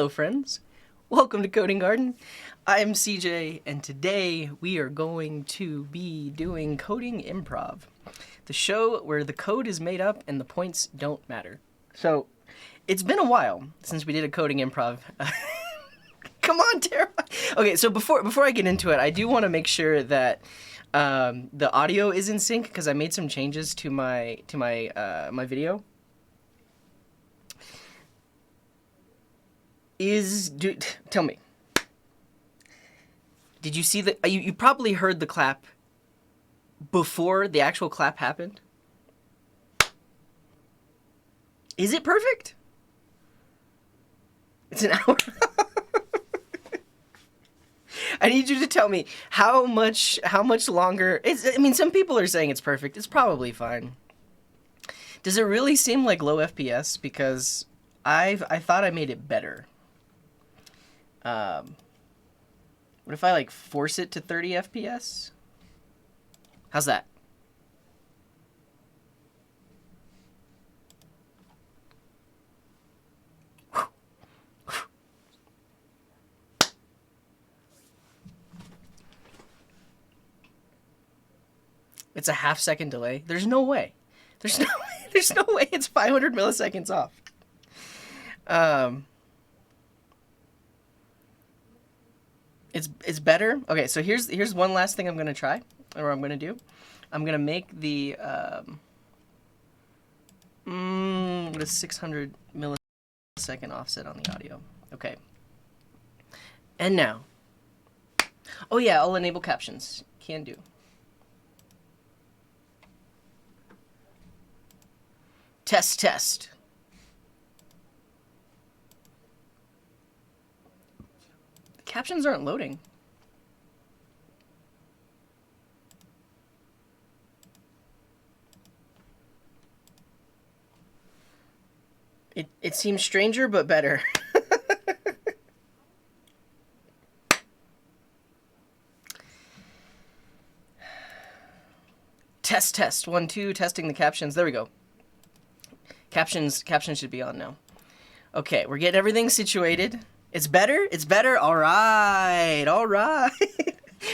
Hello friends, welcome to Coding Garden. I'm CJ and today we are going to be doing Coding Improv, the show where the code is made up and the points don't matter. So, it's been a while since we did a Coding Improv. Come on, Tara. Okay, so before I get into it, I do want to make sure that the audio is in sync because I made some changes to my video. Tell me. Did you see the? You probably heard the clap before the actual clap happened. Is it perfect? It's an hour. I need you to tell me how much longer. I mean, some people are saying it's perfect. It's probably fine. Does it really seem like low FPS? Because I thought I made it better. What if I like force it to 30 FPS? How's that? It's a half-second delay. There's no way. There's no way it's 500 milliseconds off. It's better. Okay, so here's one last thing I'm gonna try, or I'm gonna do. I'm gonna make the what is 600 millisecond offset on the audio. Okay. And now. Oh yeah, I'll enable captions. Can do. Test. The captions aren't loading. It seems stranger, but better. Test. 1, 2, testing the captions. There we go. Captions should be on now. Okay, we're getting everything situated. It's better? All right.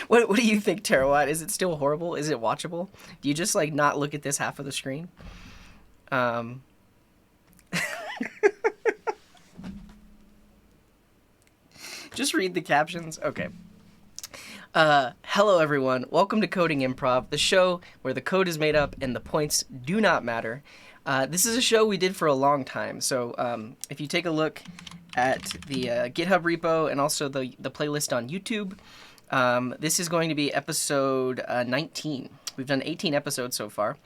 What do you think, Terawatt? Is it still horrible? Is it watchable? Do you just, like, not look at this half of the screen? Just read the captions? Okay. Hello, everyone. Welcome to Coding Improv, the show where the code is made up and the points do not matter. This is a show we did for a long time, so if you take a look at the GitHub repo and also the playlist on YouTube, this is going to be episode 19. We've done 18 episodes so far.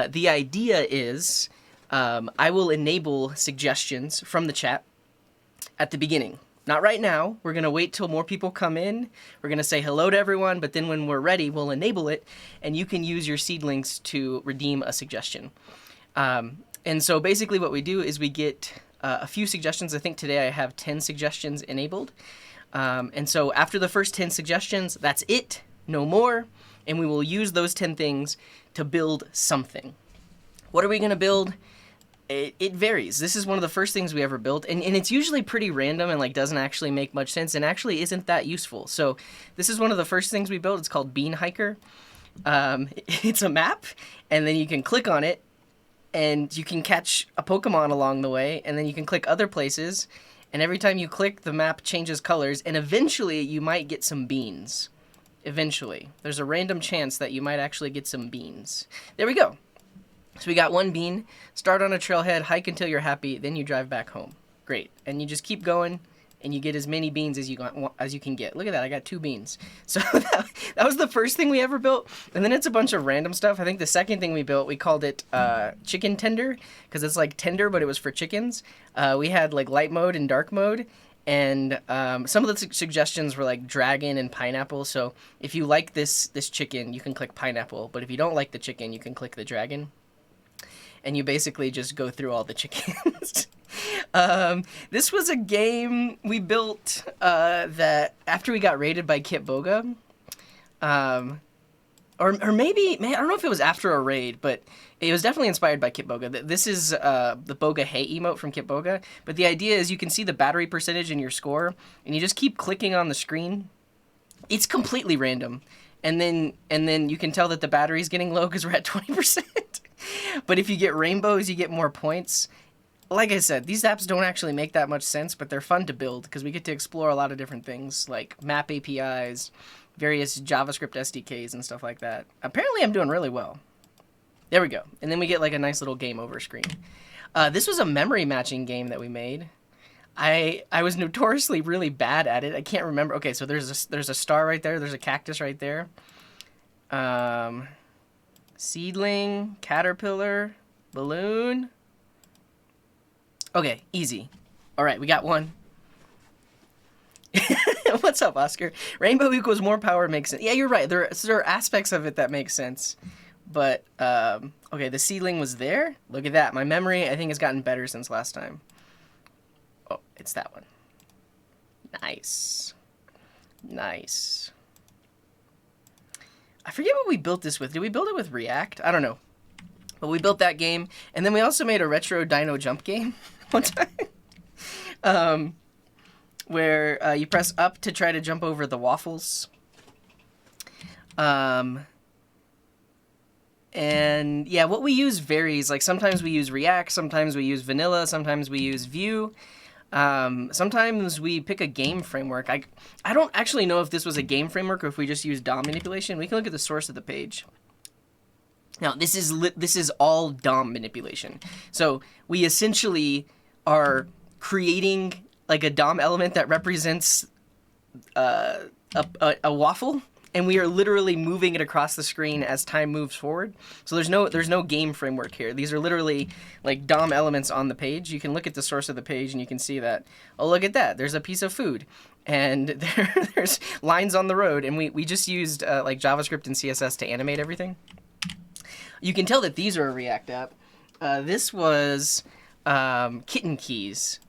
The idea is I will enable suggestions from the chat at the beginning. Not right now. We're going to wait till more people come in. We're going to say hello to everyone, but then when we're ready, we'll enable it, and you can use your seedlings to redeem a suggestion. And so basically what we do is we get a few suggestions. I think today I have 10 suggestions enabled. And so after the first 10 suggestions, that's it, no more. And we will use those 10 things to build something. What are we going to build? It varies. This is one of the first things we ever built, and it's usually pretty random and like doesn't actually make much sense and actually isn't that useful. So this is one of the first things we built. It's called Bean Hiker. It's a map, and then you can click on it, and you can catch a Pokemon along the way, and then you can click other places, and every time you click, the map changes colors, and eventually you might get some beans. Eventually. There's a random chance that you might actually get some beans. There we go. So we got one bean. Start on a trailhead, hike until you're happy, then you drive back home. Great. And you just keep going, and you get as many beans as you can get. Look at that, I got 2 beans. So that was the first thing we ever built, and then it's a bunch of random stuff. I think the second thing we built, we called it chicken tender, because it's like tender, but it was for chickens. We had like light mode and dark mode, and some of the suggestions were like dragon and pineapple. So if you like this chicken, you can click pineapple, but if you don't like the chicken, you can click the dragon. And you basically just go through all the chickens. This was a game we built that after we got raided by Kit Boga. or maybe, I don't know if it was after a raid, but it was definitely inspired by Kitboga. This is the Boga Hey emote from Kitboga, but the idea is you can see the battery percentage in your score, and you just keep clicking on the screen. It's completely random, and then you can tell that the battery's getting low because we're at 20%. But if you get rainbows, you get more points. Like I said, these apps don't actually make that much sense, but they're fun to build because we get to explore a lot of different things like map APIs, various JavaScript SDKs, and stuff like that. Apparently, I'm doing really well. There we go. And then we get like a nice little game over screen. This was a memory matching game that we made. I was notoriously really bad at it. I can't remember. Okay, so there's a star right there. There's a cactus right there. Seedling, caterpillar, balloon. Okay, easy. All right, we got one. What's up, Oscar? Rainbow equals more power makes sense. Yeah, you're right. There are aspects of it that make sense. But, okay, the seedling was there. Look at that. My memory, I think, has gotten better since last time. Oh, it's that one. Nice. Nice. I forget what we built this with. Did we build it with React? I don't know. But we built that game. And then we also made a retro dino jump game one time. Where you press up to try to jump over the waffles. And yeah, what we use varies. Like sometimes we use React, sometimes we use vanilla, sometimes we use Vue. Sometimes we pick a game framework. I don't actually know if this was a game framework or if we just use DOM manipulation. We can look at the source of the page. Now, this is all DOM manipulation. So we essentially are creating like a DOM element that represents a waffle, and we are literally moving it across the screen as time moves forward. So there's no game framework here. These are literally like DOM elements on the page. You can look at the source of the page and you can see that, oh, look at that. There's a piece of food. And there's lines on the road. And we just used like JavaScript and CSS to animate everything. You can tell that these are a React app. This was kitten keys.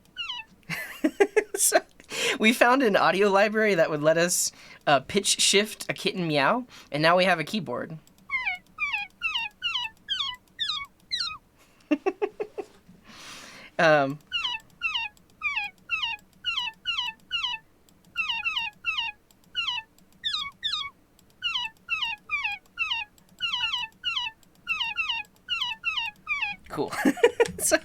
So we found an audio library that would let us pitch shift a kitten meow, and now we have a keyboard. Cool. So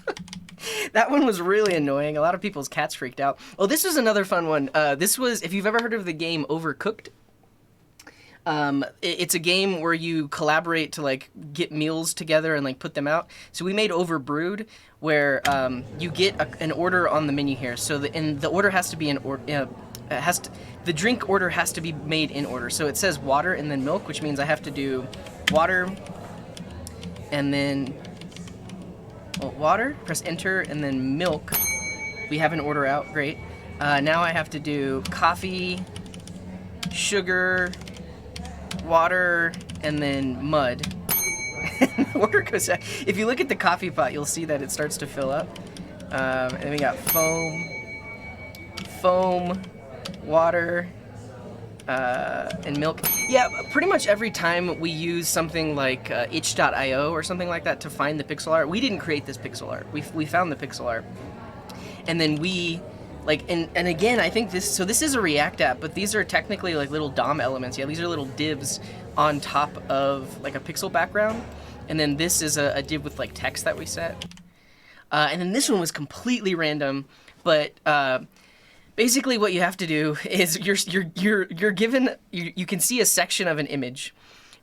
that one was really annoying. A lot of people's cats freaked out. Oh, this was another fun one. This was, if you've ever heard of the game Overcooked, it's a game where you collaborate to like get meals together and like put them out. So we made Overbrewed, where you get an order on the menu here. So the order has to be in order. The drink order has to be made in order. So it says water and then milk, which means I have to do water and then water, press enter, and then milk. We have an order out, great. Now I have to do coffee, sugar, water, and then mud. The order goes out. If you look at the coffee pot, you'll see that it starts to fill up. And then we got foam, water, and milk. Yeah, pretty much every time we use something like itch.io or something like that to find the pixel art. We didn't create this pixel art. We found the pixel art. And then we, like, and again, I think this is a React app, but these are technically like little DOM elements. Yeah, these are little divs on top of like a pixel background. And then this is a div with like text that we set. And then this one was completely random, but basically what you have to do is you're given, you can see a section of an image.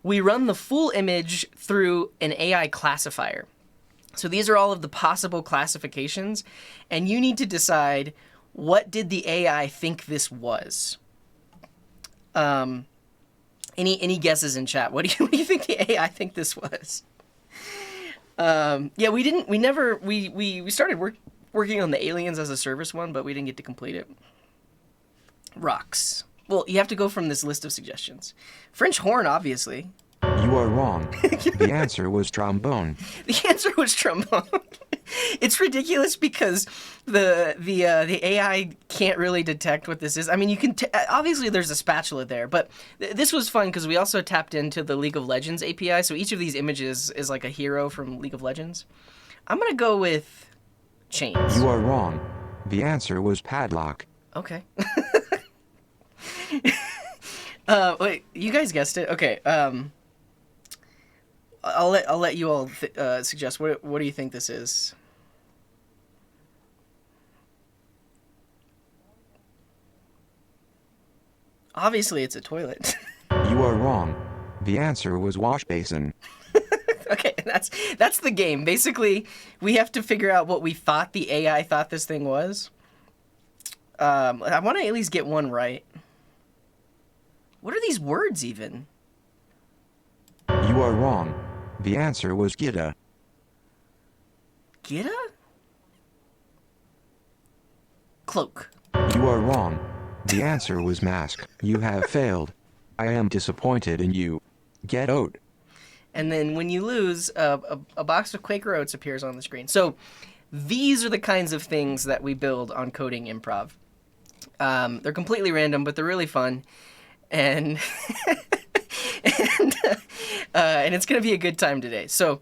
We run the full image through an AI classifier. So these are all of the possible classifications, and you need to decide, what did the AI think this was? Any guesses in chat? What do you think the AI think this was? Yeah, we started working on the aliens as a service one, but we didn't get to complete it. Rocks. Well, you have to go from this list of suggestions. French horn, obviously. You are wrong. The answer was trombone. The answer was trombone. It's ridiculous because the AI can't really detect what this is. I mean, you can obviously there's a spatula there, but this was fun because we also tapped into the League of Legends API. So each of these images is like a hero from League of Legends. I'm gonna go with chains. You are wrong. The answer was padlock. Okay. Wait, you guys guessed it. Okay. I'll let you all suggest. What do you think this is? Obviously, it's a toilet. You are wrong. The answer was wash basin. Okay, that's the game. Basically, we have to figure out what we thought the AI thought this thing was. I want to at least get one right. What are these words even? You are wrong. The answer was Gita. Gita? Cloak. You are wrong. The answer was mask. You have failed. I am disappointed in you. Get out. And then when you lose, a box of Quaker Oats appears on the screen. So these are the kinds of things that we build on Coding Improv. They're completely random, but they're really fun. And and it's gonna be a good time today. So,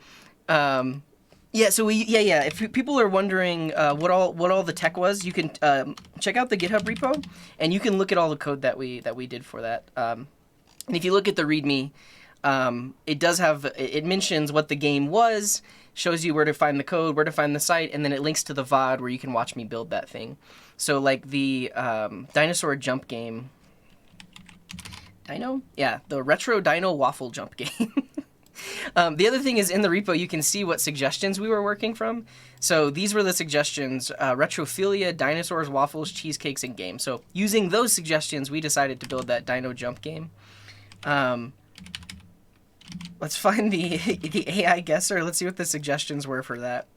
If people are wondering what all the tech was, you can check out the GitHub repo, and you can look at all the code that we did for that. And if you look at the README, it mentions what the game was, shows you where to find the code, where to find the site, and then it links to the VOD where you can watch me build that thing. So like the dinosaur jump game. Dino? Yeah, the retro dino waffle jump game. The other thing is in the repo, you can see what suggestions we were working from. So these were the suggestions, retrophilia, dinosaurs, waffles, cheesecakes, and games. So using those suggestions, we decided to build that dino jump game. Let's find the AI guesser. Let's see what the suggestions were for that.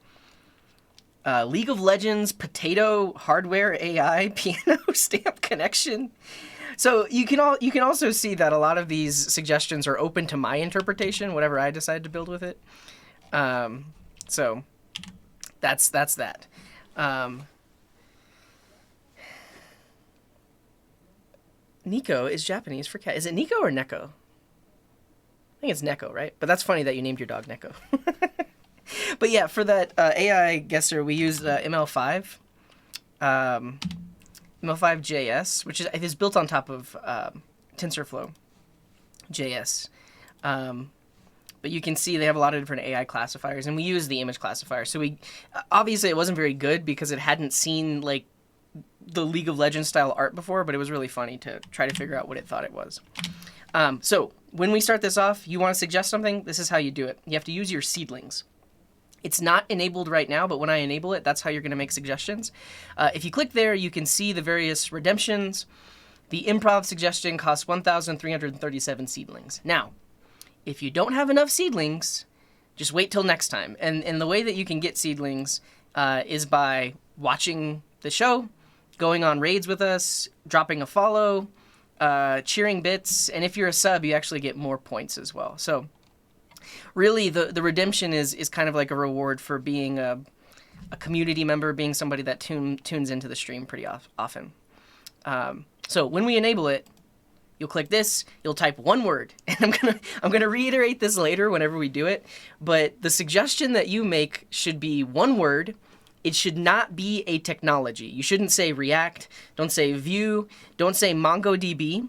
League of Legends, potato, hardware, AI, piano, stamp connection. So you can also see that a lot of these suggestions are open to my interpretation, whatever I decide to build with it. So that's that. Nico is Japanese for cat. Is it Nico or Neko? I think it's Neko, right? But that's funny that you named your dog Neko. But yeah, for that AI guesser, we used ML5. ML5JS, which is built on top of TensorFlow JS. But you can see they have a lot of different AI classifiers, and we use the image classifier. So obviously it wasn't very good because it hadn't seen like the League of Legends style art before, but it was really funny to try to figure out what it thought it was. So when we start this off, you want to suggest something, this is how you do it. You have to use your seedlings. It's not enabled right now, but when I enable it, that's how you're going to make suggestions. If you click there, you can see the various redemptions. The improv suggestion costs 1,337 seedlings. Now, if you don't have enough seedlings, just wait till next time. And the way that you can get seedlings is by watching the show, going on raids with us, dropping a follow, cheering bits, and if you're a sub, you actually get more points as well. So really, the redemption is kind of like a reward for being a community member, being somebody that tunes into the stream pretty often. So when we enable it, you'll click this, you'll type one word, and I'm gonna reiterate this later whenever we do it, but the suggestion that you make should be one word. It should not be a technology. You shouldn't say React, don't say Vue, don't say MongoDB.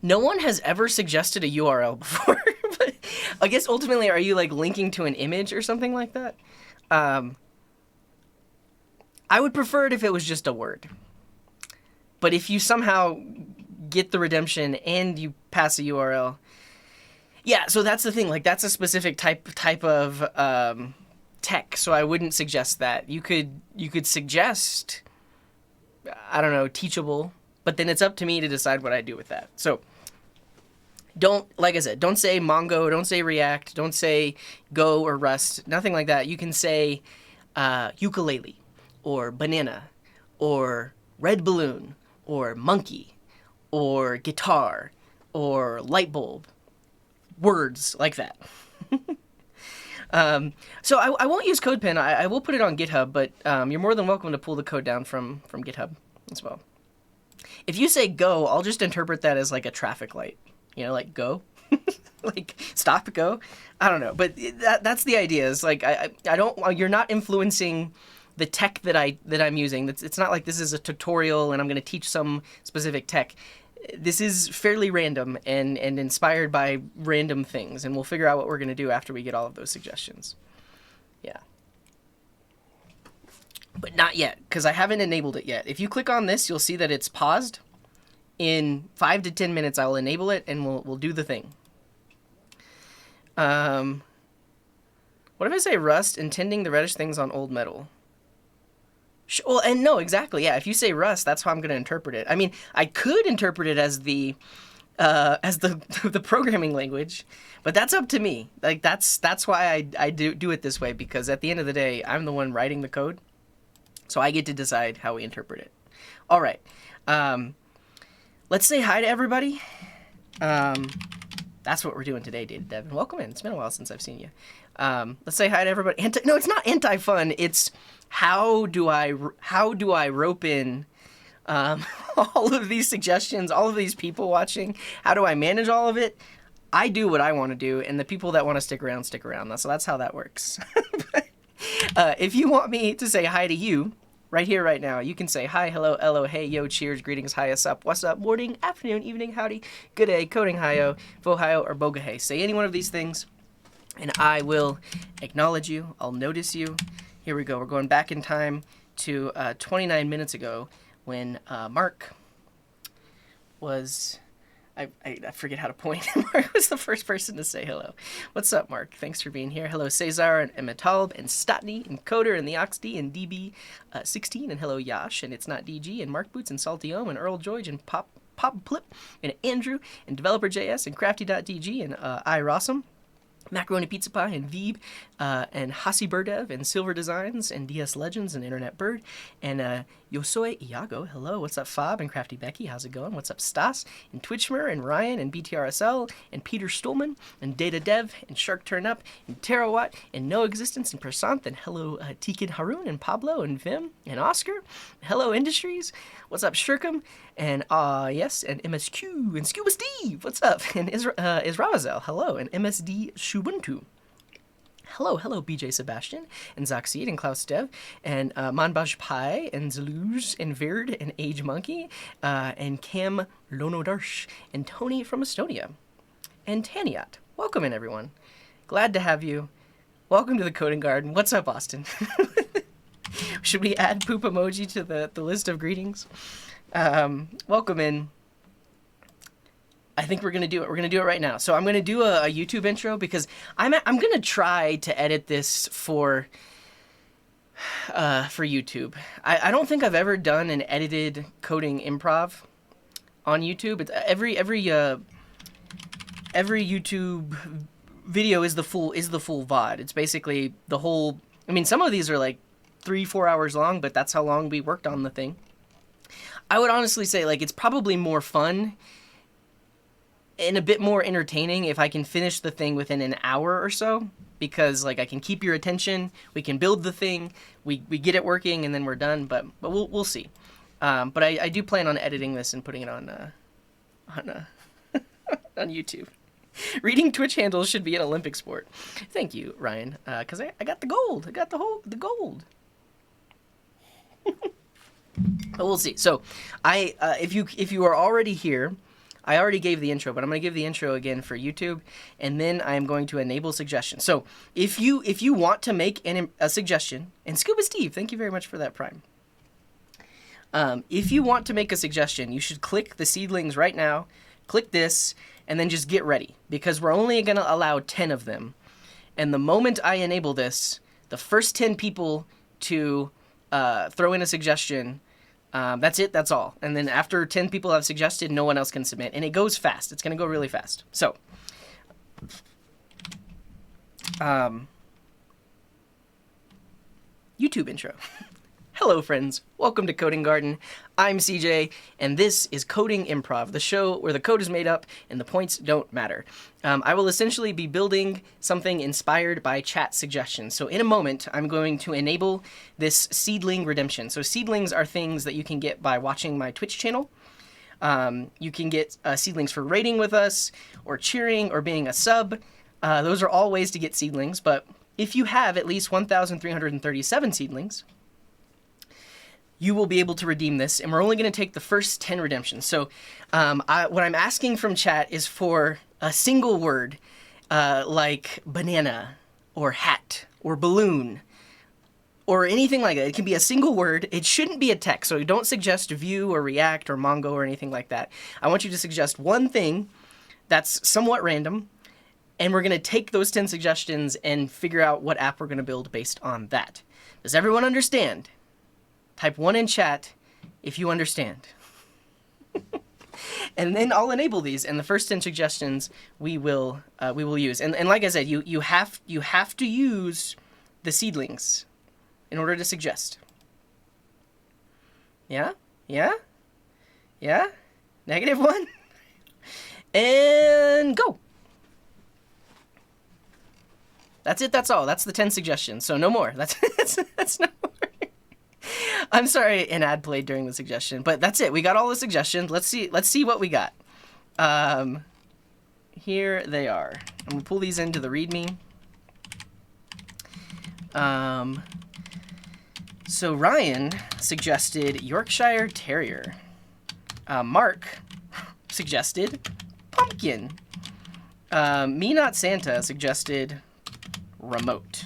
No one has ever suggested a URL before. But I guess ultimately, are you like linking to an image or something like that? I would prefer it if it was just a word. But if you somehow get the redemption and you pass a URL, yeah. So that's the thing. Like that's a specific type of tech. So I wouldn't suggest that. You could suggest, I don't know, teachable. But then it's up to me to decide what I do with that. So. Like I said, don't say Mongo, don't say React, don't say Go or Rust, nothing like that. You can say ukulele, or banana, or red balloon, or monkey, or guitar, or light bulb. Words like that. So I won't use CodePen. I will put it on GitHub, but you're more than welcome to pull the code down from GitHub as well. If you say go, I'll just interpret that as like a traffic light. You know, like go, like stop, go. I don't know, but that's the idea. Is like I don't. You're not influencing the tech that I'm using. It's not like this is a tutorial and I'm going to teach some specific tech. This is fairly random and inspired by random things, and we'll figure out what we're going to do after we get all of those suggestions. Yeah. But not yet, because I haven't enabled it yet. If you click on this, you'll see that it's paused. In 5 to 10 minutes, I'll enable it, and we'll do the thing. What if I say rust, intending the reddish things on old metal? Well, and no, exactly, yeah. If you say rust, that's how I'm going to interpret it. I mean, I could interpret it as the the programming language, but that's up to me. Like that's why I do it this way, because at the end of the day, I'm the one writing the code, so I get to decide how we interpret it. All right, let's say hi to everybody. That's what we're doing today, Data Devin. Welcome in. It's been a while since I've seen you. Let's say hi to everybody. No, it's not anti-fun. It's how do I rope in all of these suggestions, all of these people watching? How do I manage all of it? I do what I want to do, and the people that want to stick around, stick around. So that's how that works. If you want me to say hi to you, right here, right now, you can say hi, hello, hello, hey, yo, cheers, greetings, hi, us up, what's up, morning, afternoon, evening, howdy, good day, coding, hi-yo, vohio, or bogahay. Say any one of these things, and I will acknowledge you. I'll notice you. Here we go. We're going back in time to 29 minutes ago when Mark was... I forget how to point. Mark was the first person to say hello. What's up, Mark? Thanks for being here. Hello, Cesar and Emitalb and Stotney and Coder and the OxD and DB16 and hello, Yash and It's Not DG and Mark Boots and Salty Ohm and Earl George and Pop Plip and Andrew and Developer.js and Crafty.dg and I Rossum. Macaroni Pizza Pie and Veeb and Hasi Burdev and Silver Designs and DS Legends and Internet Bird and Yosoy Iago. Hello, what's up, Fob and Crafty Becky? How's it going? What's up, Stas and Twitchmer and Ryan and BTRSL and Peter Stolman and Data Dev and Shark Turn Up and Terawatt and No Existence and Prasanth and hello, Tikin Haroon and Pablo and Vim and Oscar. Hello, Industries. What's up, Shirkum? And yes, and MSQ and Scuba Steve. What's up? And Israel. Hello, and MSD Shubuntu. Hello, BJ Sebastian, and Zoxeed, and Klaus Dev, and Manbaj Pai, and Zaluge, and Verd, and Age Monkey, and Cam Lonodarsh, and Tony from Estonia, and Taniat. Welcome in, everyone. Glad to have you. Welcome to the Coding Garden. What's up, Austin? Should we add poop emoji to the list of greetings? Welcome in. I think we're gonna do it. We're gonna do it right now. So I'm gonna do a YouTube intro because I'm gonna try to edit this for YouTube. I don't think I've ever done an edited coding improv on YouTube. It's every YouTube video is the full VOD. It's basically the whole. I mean, some of these are like 3-4 hours long, but that's how long we worked on the thing. I would honestly say like it's probably more fun and a bit more entertaining if I can finish the thing within an hour or so, because like I can keep your attention, we can build the thing, we get it working, and then we're done. But we'll see. But I do plan on editing this and putting it on on YouTube. Reading Twitch handles should be an Olympic sport. Thank you, Ryan, because I got the gold. I got the gold. But we'll see. So if you are already here, I already gave the intro, but I'm going to give the intro again for YouTube, and then I'm going to enable suggestions. So if you want to make a suggestion, and Scuba Steve, thank you very much for that Prime. If you want to make a suggestion, you should click the seedlings right now, click this, and then just get ready, because we're only going to allow 10 of them. And the moment I enable this, the first 10 people to throw in a suggestion, that's it, that's all. And then after 10 people have suggested, no one else can submit. And it goes fast. It's going to go really fast. So, YouTube intro. Hello friends, welcome to Coding Garden. I'm CJ, and this is Coding Improv, the show where the code is made up and the points don't matter. I will essentially be building something inspired by chat suggestions. So in a moment, I'm going to enable this seedling redemption. So seedlings are things that you can get by watching my Twitch channel. You can get seedlings for raiding with us, or cheering, or being a sub. Those are all ways to get seedlings, but if you have at least 1,337 seedlings, you will be able to redeem this, and we're only going to take the first 10 redemptions. So what I'm asking from chat is for a single word, like banana, or hat, or balloon, or anything like that. It can be a single word. It shouldn't be a text, so don't suggest Vue or React or Mongo or anything like that. I want you to suggest one thing that's somewhat random, and we're going to take those 10 suggestions and figure out what app we're going to build based on that. Does everyone understand? Type 1 in chat if you understand. And then I'll enable these, and the first 10 suggestions we will use. And like I said, you have to use the seedlings in order to suggest. Yeah? Yeah? Yeah? -1? And go! That's it, that's all. That's the 10 suggestions, so no more. That's no more. I'm sorry an ad played during the suggestion, but that's it. We got all the suggestions. Let's see what we got. Here they are. I'm gonna pull these into the README. So Ryan suggested Yorkshire Terrier. Mark suggested pumpkin. Me Not Santa suggested remote.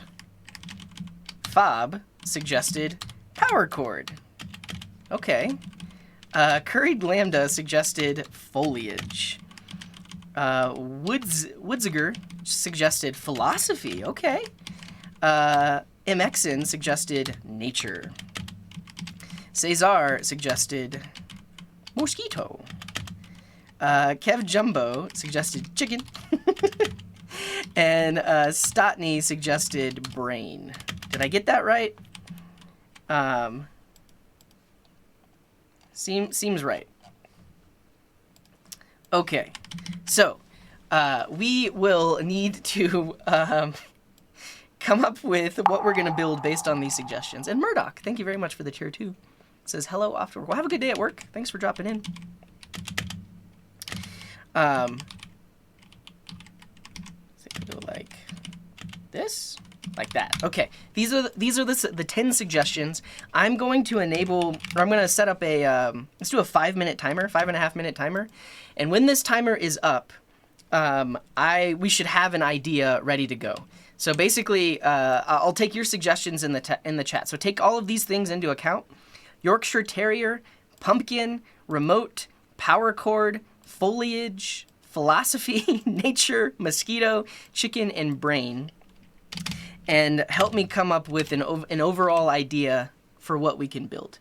Fob suggested power cord. Okay. Curried Lambda suggested foliage. Woodsiger suggested philosophy. Okay. MXN suggested nature. Cesar suggested mosquito. Kev Jumbo suggested chicken. And Stotney suggested brain. Did I get that right? Seems right. Okay, so we will need to come up with what we're going to build based on these suggestions. And Murdoch, thank you very much for the tier 2. It says hello after work. Well, have a good day at work. Thanks for dropping in. Do like this. Like that. Okay, these are the 10 suggestions. I'm going to enable, or I'm going to set up a, let's do a 5-minute timer, 5.5-minute timer. And when this timer is up, we should have an idea ready to go. So basically, I'll take your suggestions in the chat. So take all of these things into account: Yorkshire Terrier, pumpkin, remote, power cord, foliage, philosophy, nature, mosquito, chicken, and brain. And help me come up with an overall idea for what we can build.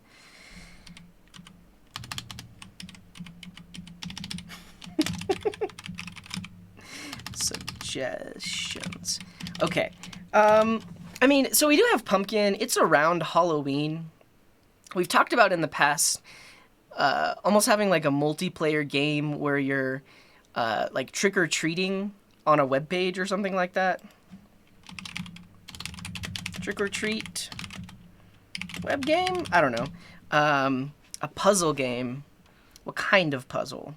Suggestions. Okay. I mean, so we do have pumpkin. It's around Halloween. We've talked about in the past almost having like a multiplayer game where you're like trick-or-treating on a web page or something like that. Trick or treat web game? I don't know. A puzzle game. What kind of puzzle?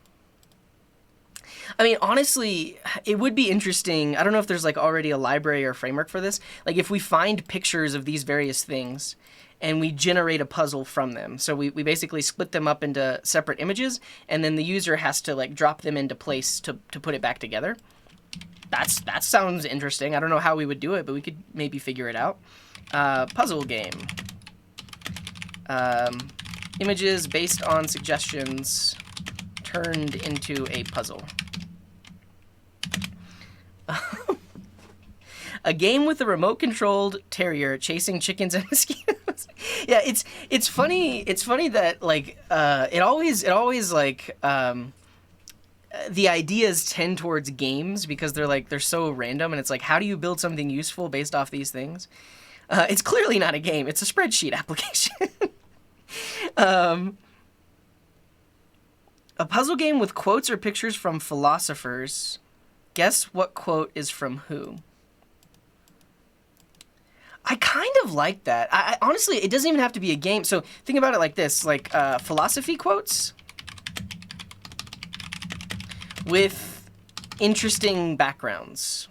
I mean, honestly, it would be interesting. I don't know if there's like already a library or framework for this. Like if we find pictures of these various things and we generate a puzzle from them. So we basically split them up into separate images, and then the user has to like drop them into place to put it back together. That sounds interesting. I don't know how we would do it, but we could maybe figure it out. Puzzle game. Images based on suggestions turned into a puzzle. A game with a remote-controlled terrier chasing chickens and mosquitoes. Yeah, it's funny. It's funny that like it always like the ideas tend towards games because they're so random, and it's like, how do you build something useful based off these things? It's clearly not a game. It's a spreadsheet application. A puzzle game with quotes or pictures from philosophers. Guess what quote is from who? I kind of like that. I honestly, it doesn't even have to be a game. So think about it like this, like philosophy quotes with interesting backgrounds.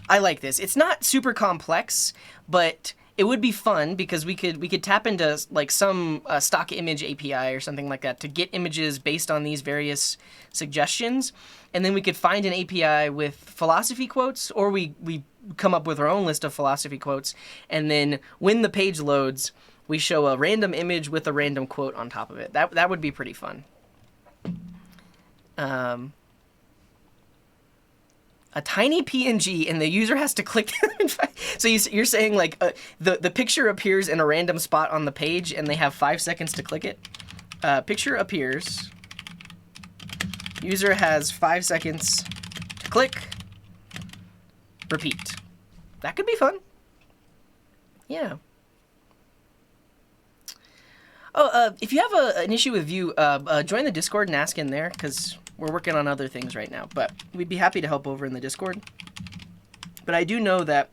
I like this. It's not super complex, but it would be fun because we could tap into like some stock image API or something like that to get images based on these various suggestions, and then we could find an API with philosophy quotes, or we come up with our own list of philosophy quotes, and then when the page loads, we show a random image with a random quote on top of it. That would be pretty fun. A tiny PNG, and the user has to click. So you're saying like the picture appears in a random spot on the page, and they have 5 seconds to click it. Picture appears. User has 5 seconds to click. Repeat. That could be fun. Yeah. Oh, if you have an issue with Vue, join the Discord and ask in there, because we're working on other things right now. But we'd be happy to help over in the Discord. But I do know that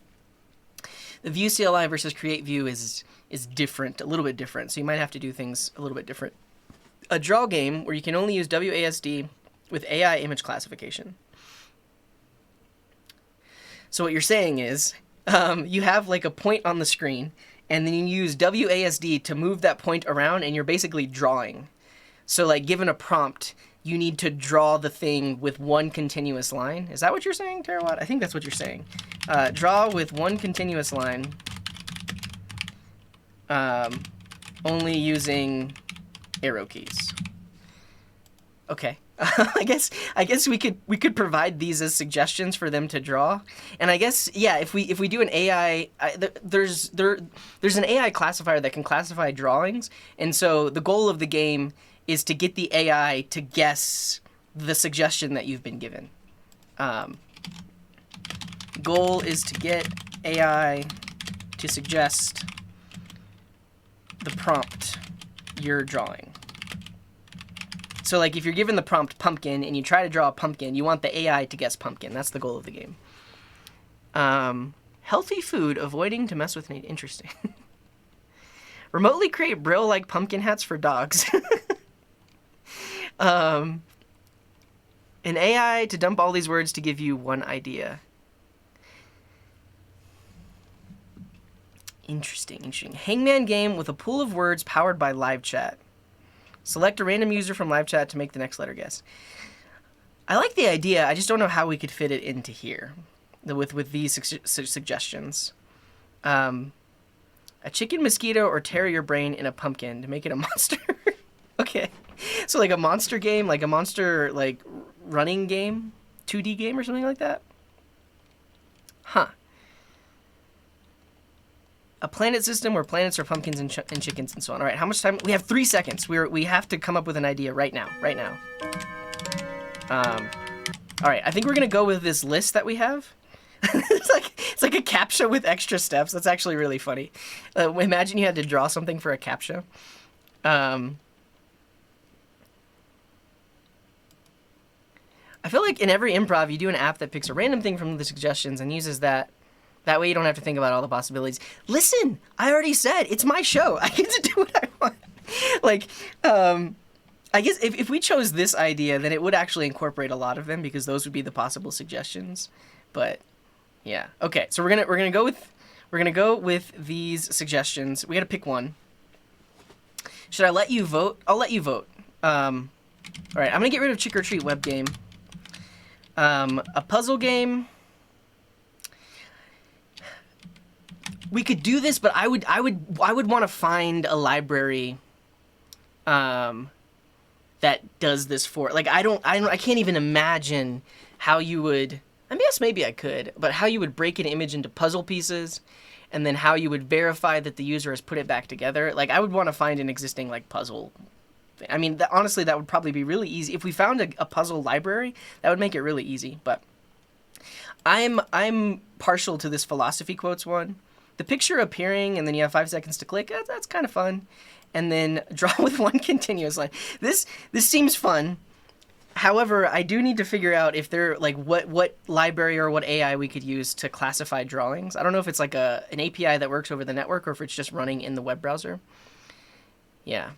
the Vue CLI versus Create Vue is different, a little bit different. So you might have to do things a little bit different. A draw game where you can only use WASD with AI image classification. So what you're saying is you have like a point on the screen, and then you use WASD to move that point around, and you're basically drawing. So like given a prompt, you need to draw the thing with one continuous line. Is that what you're saying, Terawatt? I think that's what you're saying. Draw with one continuous line, only using arrow keys. Okay. I guess we could provide these as suggestions for them to draw, and I guess if we do an AI, there's an AI classifier that can classify drawings, and so the goal of the game is to get the AI to guess the suggestion that you've been given. Goal is to get AI to suggest the prompt you're drawing. So like if you're given the prompt pumpkin and you try to draw a pumpkin, you want the AI to guess pumpkin. That's the goal of the game. Healthy food, avoiding to mess with nature. Interesting. Remotely create Brill-like pumpkin hats for dogs. An AI to dump all these words to give you one idea. Interesting. Hangman game with a pool of words powered by live chat. Select a random user from live chat to make the next letter guess. I like the idea. I just don't know how we could fit it into here with these suggestions. A chicken, mosquito, or terrier brain in a pumpkin to make it a monster. Okay. So like a monster game, like a monster like running game, 2D game or something like that? Huh. A planet system where planets are pumpkins and chickens and so on. All right, how much time? We have 3 seconds. We have to come up with an idea right now. All right, I think we're gonna go with this list that we have. it's like a CAPTCHA with extra steps. That's actually really funny. Imagine you had to draw something for a CAPTCHA. I feel like in every improv, you do an app that picks a random thing from the suggestions and uses that. That way you don't have to think about all the possibilities. Listen, I already said, it's my show. I get to do what I want. Like, I guess if we chose this idea, then it would actually incorporate a lot of them because those would be the possible suggestions. But yeah. Okay, so we're gonna go with these suggestions. We gotta pick one. Should I let you vote? I'll let you vote. All right, I'm gonna get rid of Trick or Treat web game. A puzzle game. We could do this, but I would want to find a library that does this for, like, I can't even imagine how you would, I guess maybe I could, but how you would break an image into puzzle pieces and then how you would verify that the user has put it back together. Like, I would want to find an existing like puzzle thing. I mean, honestly, that would probably be really easy. If we found a puzzle library, that would make it really easy, but I'm partial to this philosophy quotes one. The picture appearing and then you have 5 seconds to click. That's kind of fun. And then draw with one continuous line. This seems fun. However, I do need to figure out if there like what library or what AI we could use to classify drawings. I don't know if it's like an API that works over the network or if it's just running in the web browser. Yeah.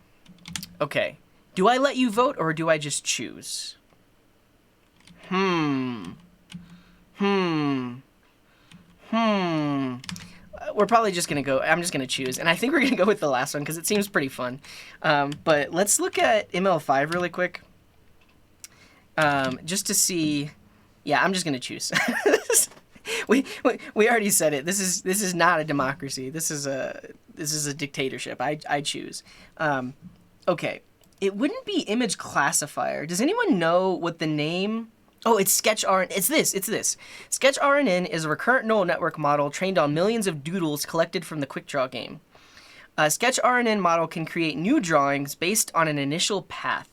Okay. Do I let you vote or do I just choose? We're probably just going to go, I'm just going to choose. And I think we're going to go with the last one because it seems pretty fun. But let's look at ML5 really quick. Just to see, yeah, I'm just going to choose. we already said it. This is not a democracy. This is a dictatorship. I choose. Okay. It wouldn't be image classifier. Does anyone know what the name? Oh, it's SketchRNN. It's this. SketchRNN is a recurrent neural network model trained on millions of doodles collected from the QuickDraw game. A SketchRNN model can create new drawings based on an initial path.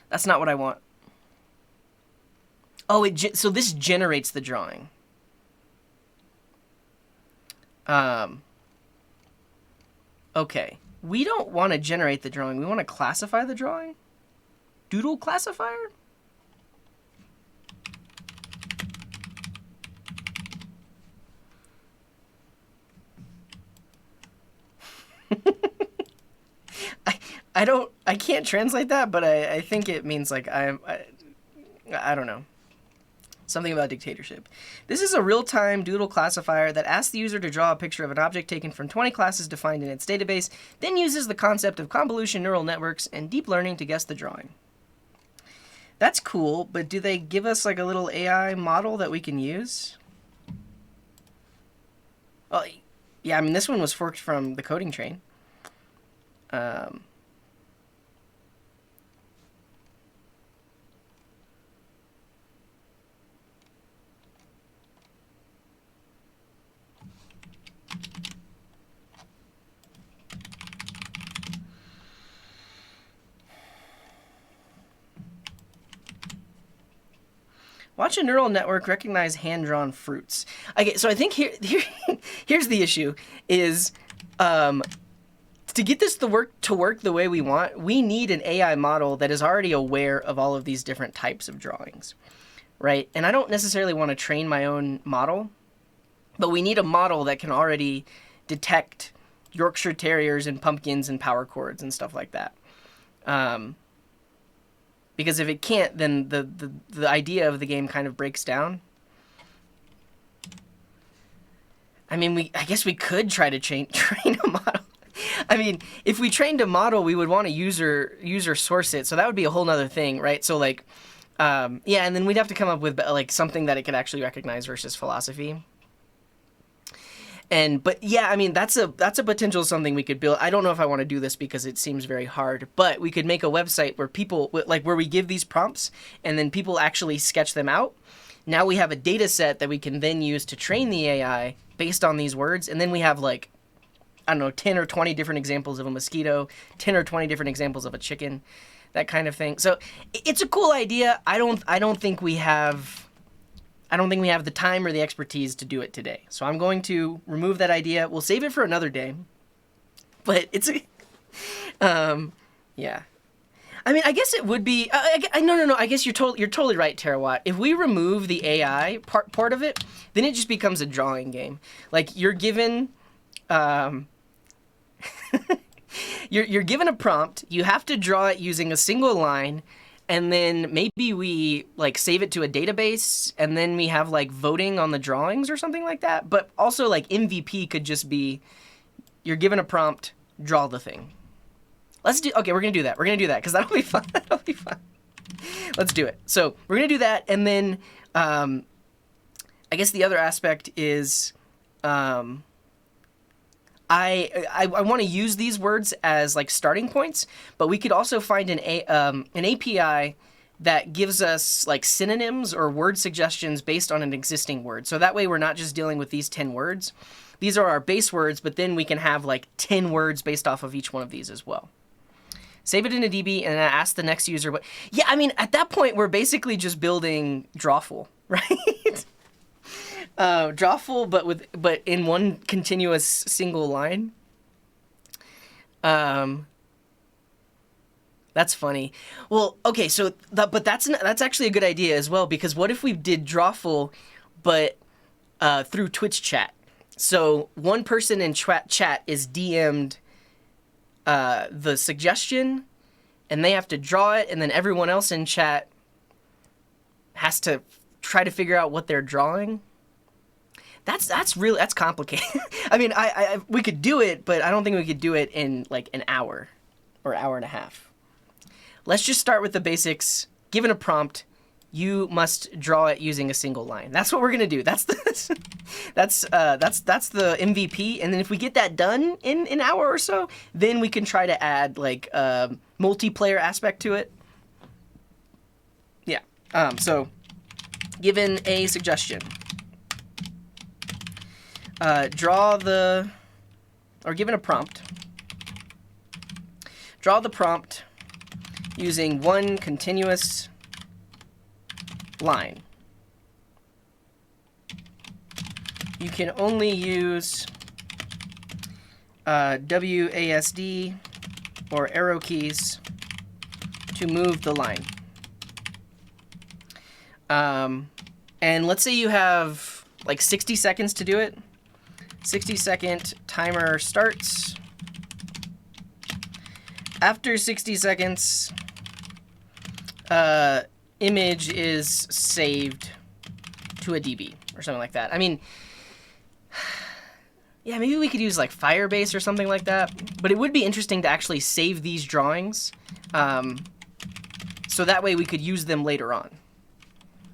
That's not what I want. Oh, so this generates the drawing. Okay. We don't want to generate the drawing. We want to classify the drawing. Doodle classifier? I can't translate that, but I think it means like I don't know. Something about dictatorship. This is a real-time doodle classifier that asks the user to draw a picture of an object taken from 20 classes defined in its database, then uses the concept of convolution neural networks and deep learning to guess the drawing. That's cool, but do they give us like a little AI model that we can use? Well, yeah, I mean, this one was forked from the coding train. Watch a neural network recognize hand-drawn fruits. Okay, so I think here's the issue is to get this to work the way we want, we need an AI model that is already aware of all of these different types of drawings, right? And I don't necessarily want to train my own model, but we need a model that can already detect Yorkshire Terriers and pumpkins and power chords and stuff like that. Because if it can't, then the idea of the game kind of breaks down. I mean, I guess we could try to train a model. I mean, if we trained a model, we would want to user source it. So that would be a whole nother thing, right? So like, yeah, and then we'd have to come up with like something that it could actually recognize versus philosophy. But yeah, I mean, that's a potential something we could build. I don't know if I want to do this because it seems very hard, but we could make a website where people, like where we give these prompts and then people actually sketch them out. Now we have a data set that we can then use to train the AI based on these words. And then we have like, I don't know, 10 or 20 different examples of a mosquito, 10 or 20 different examples of a chicken, that kind of thing. So it's a cool idea. I don't think we have the time or the expertise to do it today. So I'm going to remove that idea. We'll save it for another day. But it's yeah. I mean, I guess it would be. No. I guess you're totally right, Terawatt. If we remove the AI part of it, then it just becomes a drawing game. Like you're given, you're given a prompt. You have to draw it using a single line. And then maybe we like save it to a database and then we have like voting on the drawings or something like that. But also like MVP could just be, you're given a prompt, draw the thing. Okay, we're going to do that. We're going to do that because that'll be fun. That'll be fun. Let's do it. So we're going to do that. And then I guess the other aspect is I want to use these words as like starting points, but we could also find an API that gives us like synonyms or word suggestions based on an existing word. So that way we're not just dealing with these 10 words. These are our base words, but then we can have like 10 words based off of each one of these as well. Save it in a DB and ask the next user. But yeah, I mean, at that point, we're basically just building Drawful. right? Draw full, but in one continuous single line. That's funny. Well, okay, so but that's actually a good idea as well, because what if we did draw full, but through Twitch chat? So one person in chat is DM'd the suggestion, and they have to draw it, and then everyone else in chat has to try to figure out what they're drawing. That's complicated. I mean, we could do it, but I don't think we could do it in like an hour or hour and a half. Let's just start with the basics. Given a prompt, you must draw it using a single line. That's what we're gonna do. That's the MVP. And then if we get that done in an hour or so, then we can try to add like a multiplayer aspect to it. Yeah. So, given a suggestion, given a prompt, draw the prompt using one continuous line. You can only use WASD or arrow keys to move the line. And let's say you have like 60 seconds to do it. 60-second timer starts. After 60 seconds, image is saved to a DB or something like that. I mean, yeah, maybe we could use like Firebase or something like that. But it would be interesting to actually save these drawings, so that way we could use them later on.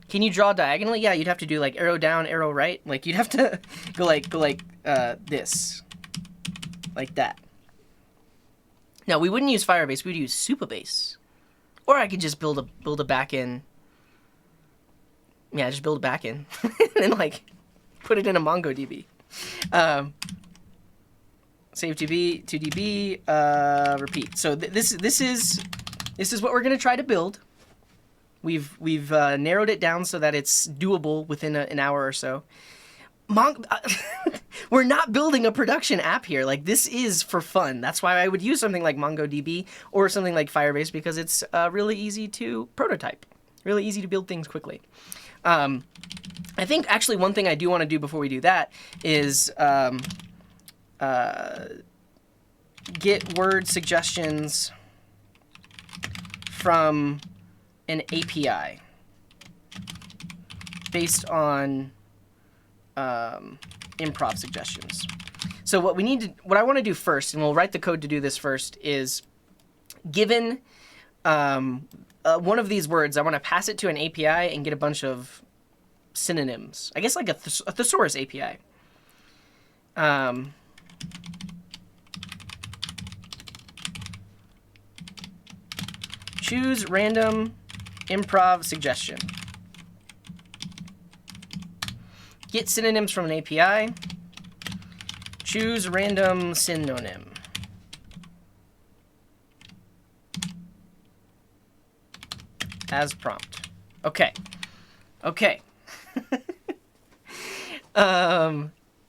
Can you draw diagonally? Yeah, you'd have to do like arrow down, arrow right. Like you'd have to go like this, like that. No, we wouldn't use Firebase. We'd use Supabase, or I could just build a backend. Yeah, just build a backend and then like put it in a MongoDB. Save to DB, repeat. So this is what we're gonna try to build. We've narrowed it down so that it's doable within an hour or so. We're not building a production app here. Like, this is for fun. That's why I would use something like MongoDB or something like Firebase, because it's really easy to prototype, really easy to build things quickly. I think actually one thing I do want to do before we do that is get word suggestions from an API based on improv suggestions. So what I want to do first, and we'll write the code to do this first, is given one of these words, I want to pass it to an API and get a bunch of synonyms. I guess like a thesaurus API. Choose random improv suggestion. Get synonyms from an API. Choose random synonym. As prompt. Okay.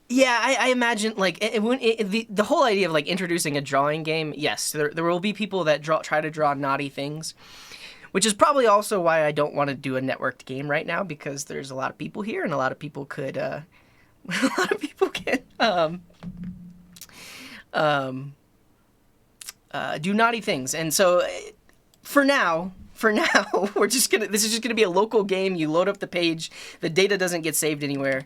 Yeah, I imagine like the whole idea of like introducing a drawing game. Yes, there will be people that try to draw naughty things, which is probably also why I don't want to do a networked game right now, because there's a lot of people here and a lot of people could a lot of people can do naughty things. And so for now, this is just gonna be a local game. You load up the page, the data doesn't get saved anywhere.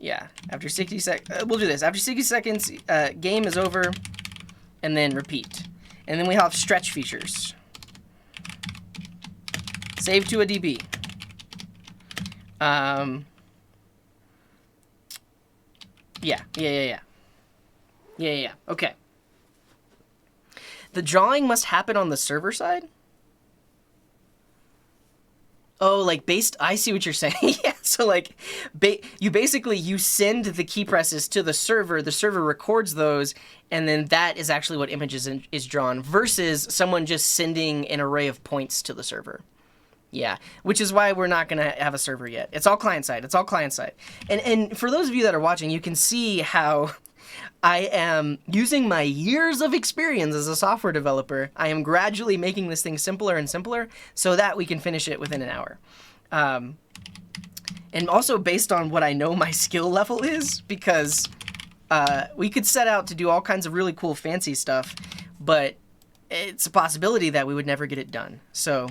Yeah, after 60 seconds, we'll do this. After 60 seconds, game is over, and then repeat. And then we have stretch features. Save to a DB. Yeah. Okay. The drawing must happen on the server side? Oh, like I see what you're saying. Yeah, so like you send the key presses to the server records those, and then that is actually what images is drawn, versus someone just sending an array of points to the server. Yeah, which is why we're not going to have a server yet. It's all client-side. It's all client-side. And for those of you that are watching, you can see how I am using my years of experience as a software developer. I am gradually making this thing simpler and simpler so that we can finish it within an hour. And also based on what I know my skill level is, because we could set out to do all kinds of really cool fancy stuff, but it's a possibility that we would never get it done. So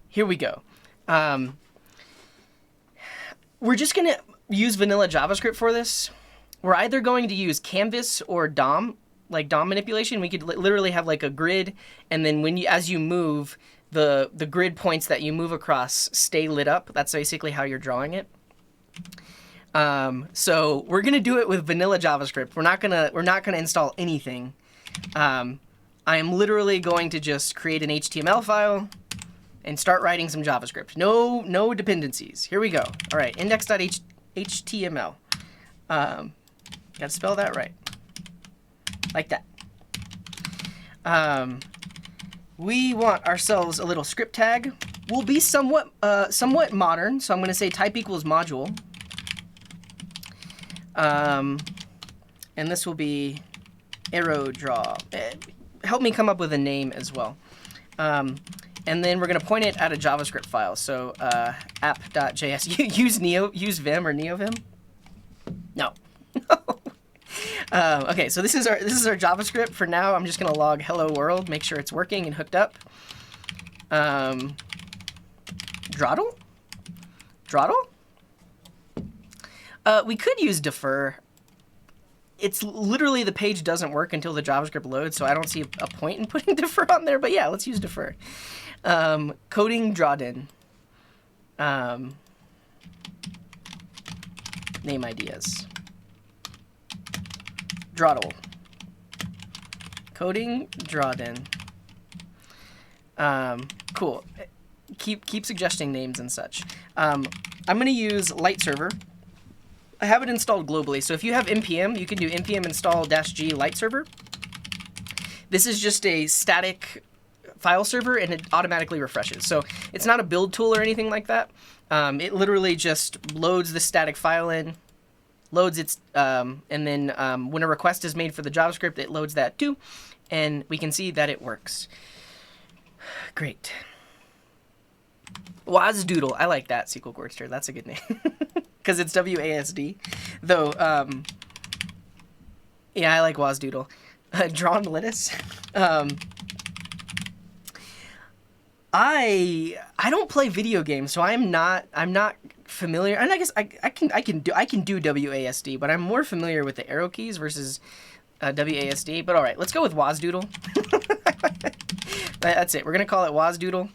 here we go. We're just going to use vanilla JavaScript for this. We're either going to use canvas or DOM, like DOM manipulation. We could literally have like a grid, and then as you move, the grid points that you move across stay lit up. That's basically how you're drawing it. So we're gonna do it with vanilla JavaScript. We're not gonna install anything. I am literally going to just create an HTML file and start writing some JavaScript. No dependencies. Here we go. All right, index.html. Gotta spell that right. Like that. We want ourselves a little script tag. We'll be somewhat modern, so I'm going to say type equals module. And this will be arrow draw. Help me come up with a name as well. And then we're going to point it at a JavaScript file. So app.js. Use Vim or NeoVim? No. Okay, so this is our JavaScript. For now, I'm just gonna log hello world, make sure it's working and hooked up. Drawdle? We could use defer. It's literally the page doesn't work until the JavaScript loads, so I don't see a point in putting defer on there. But yeah, let's use defer. Coding Drawden. Name ideas. Drawdle. Coding Drawden. Cool. Keep suggesting names and such. I'm going to use Light Server. I have it installed globally, so if you have npm, you can do npm install -g light server. This is just a static file server, and it automatically refreshes. So it's not a build tool or anything like that. It literally just loads the static file in, loads its, and then when a request is made for the JavaScript, it loads that too, and we can see that it works. Great. WASDoodle. I like that, SQL Gorkster. That's a good name. Because it's WASD. Though, yeah, I like WASDoodle. Drawn lettuce. I don't play video games, so I'm not familiar. And I guess I can do WASD, but I'm more familiar with the arrow keys versus WASD. But all right, let's go with WASDoodle. That's it. We're gonna call it WASDoodle.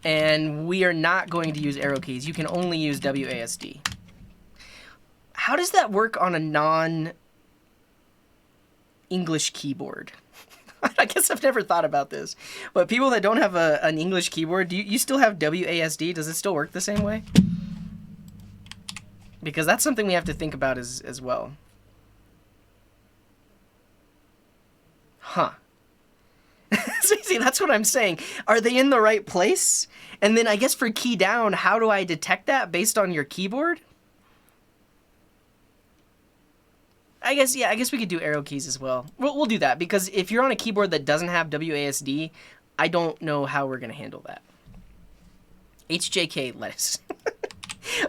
And we are not going to use arrow keys. You can only use WASD. How does that work on a non-English keyboard? I guess I've never thought about this. But people that don't have an English keyboard, do you still have WASD? Does it still work the same way? Because that's something we have to think about as well. Huh. See, that's what I'm saying. Are they in the right place? And then I guess for key down, how do I detect that based on your keyboard? I guess we could do arrow keys as well. We'll do that, because if you're on a keyboard that doesn't have WASD, I don't know how we're going to handle that. HJK lettuce.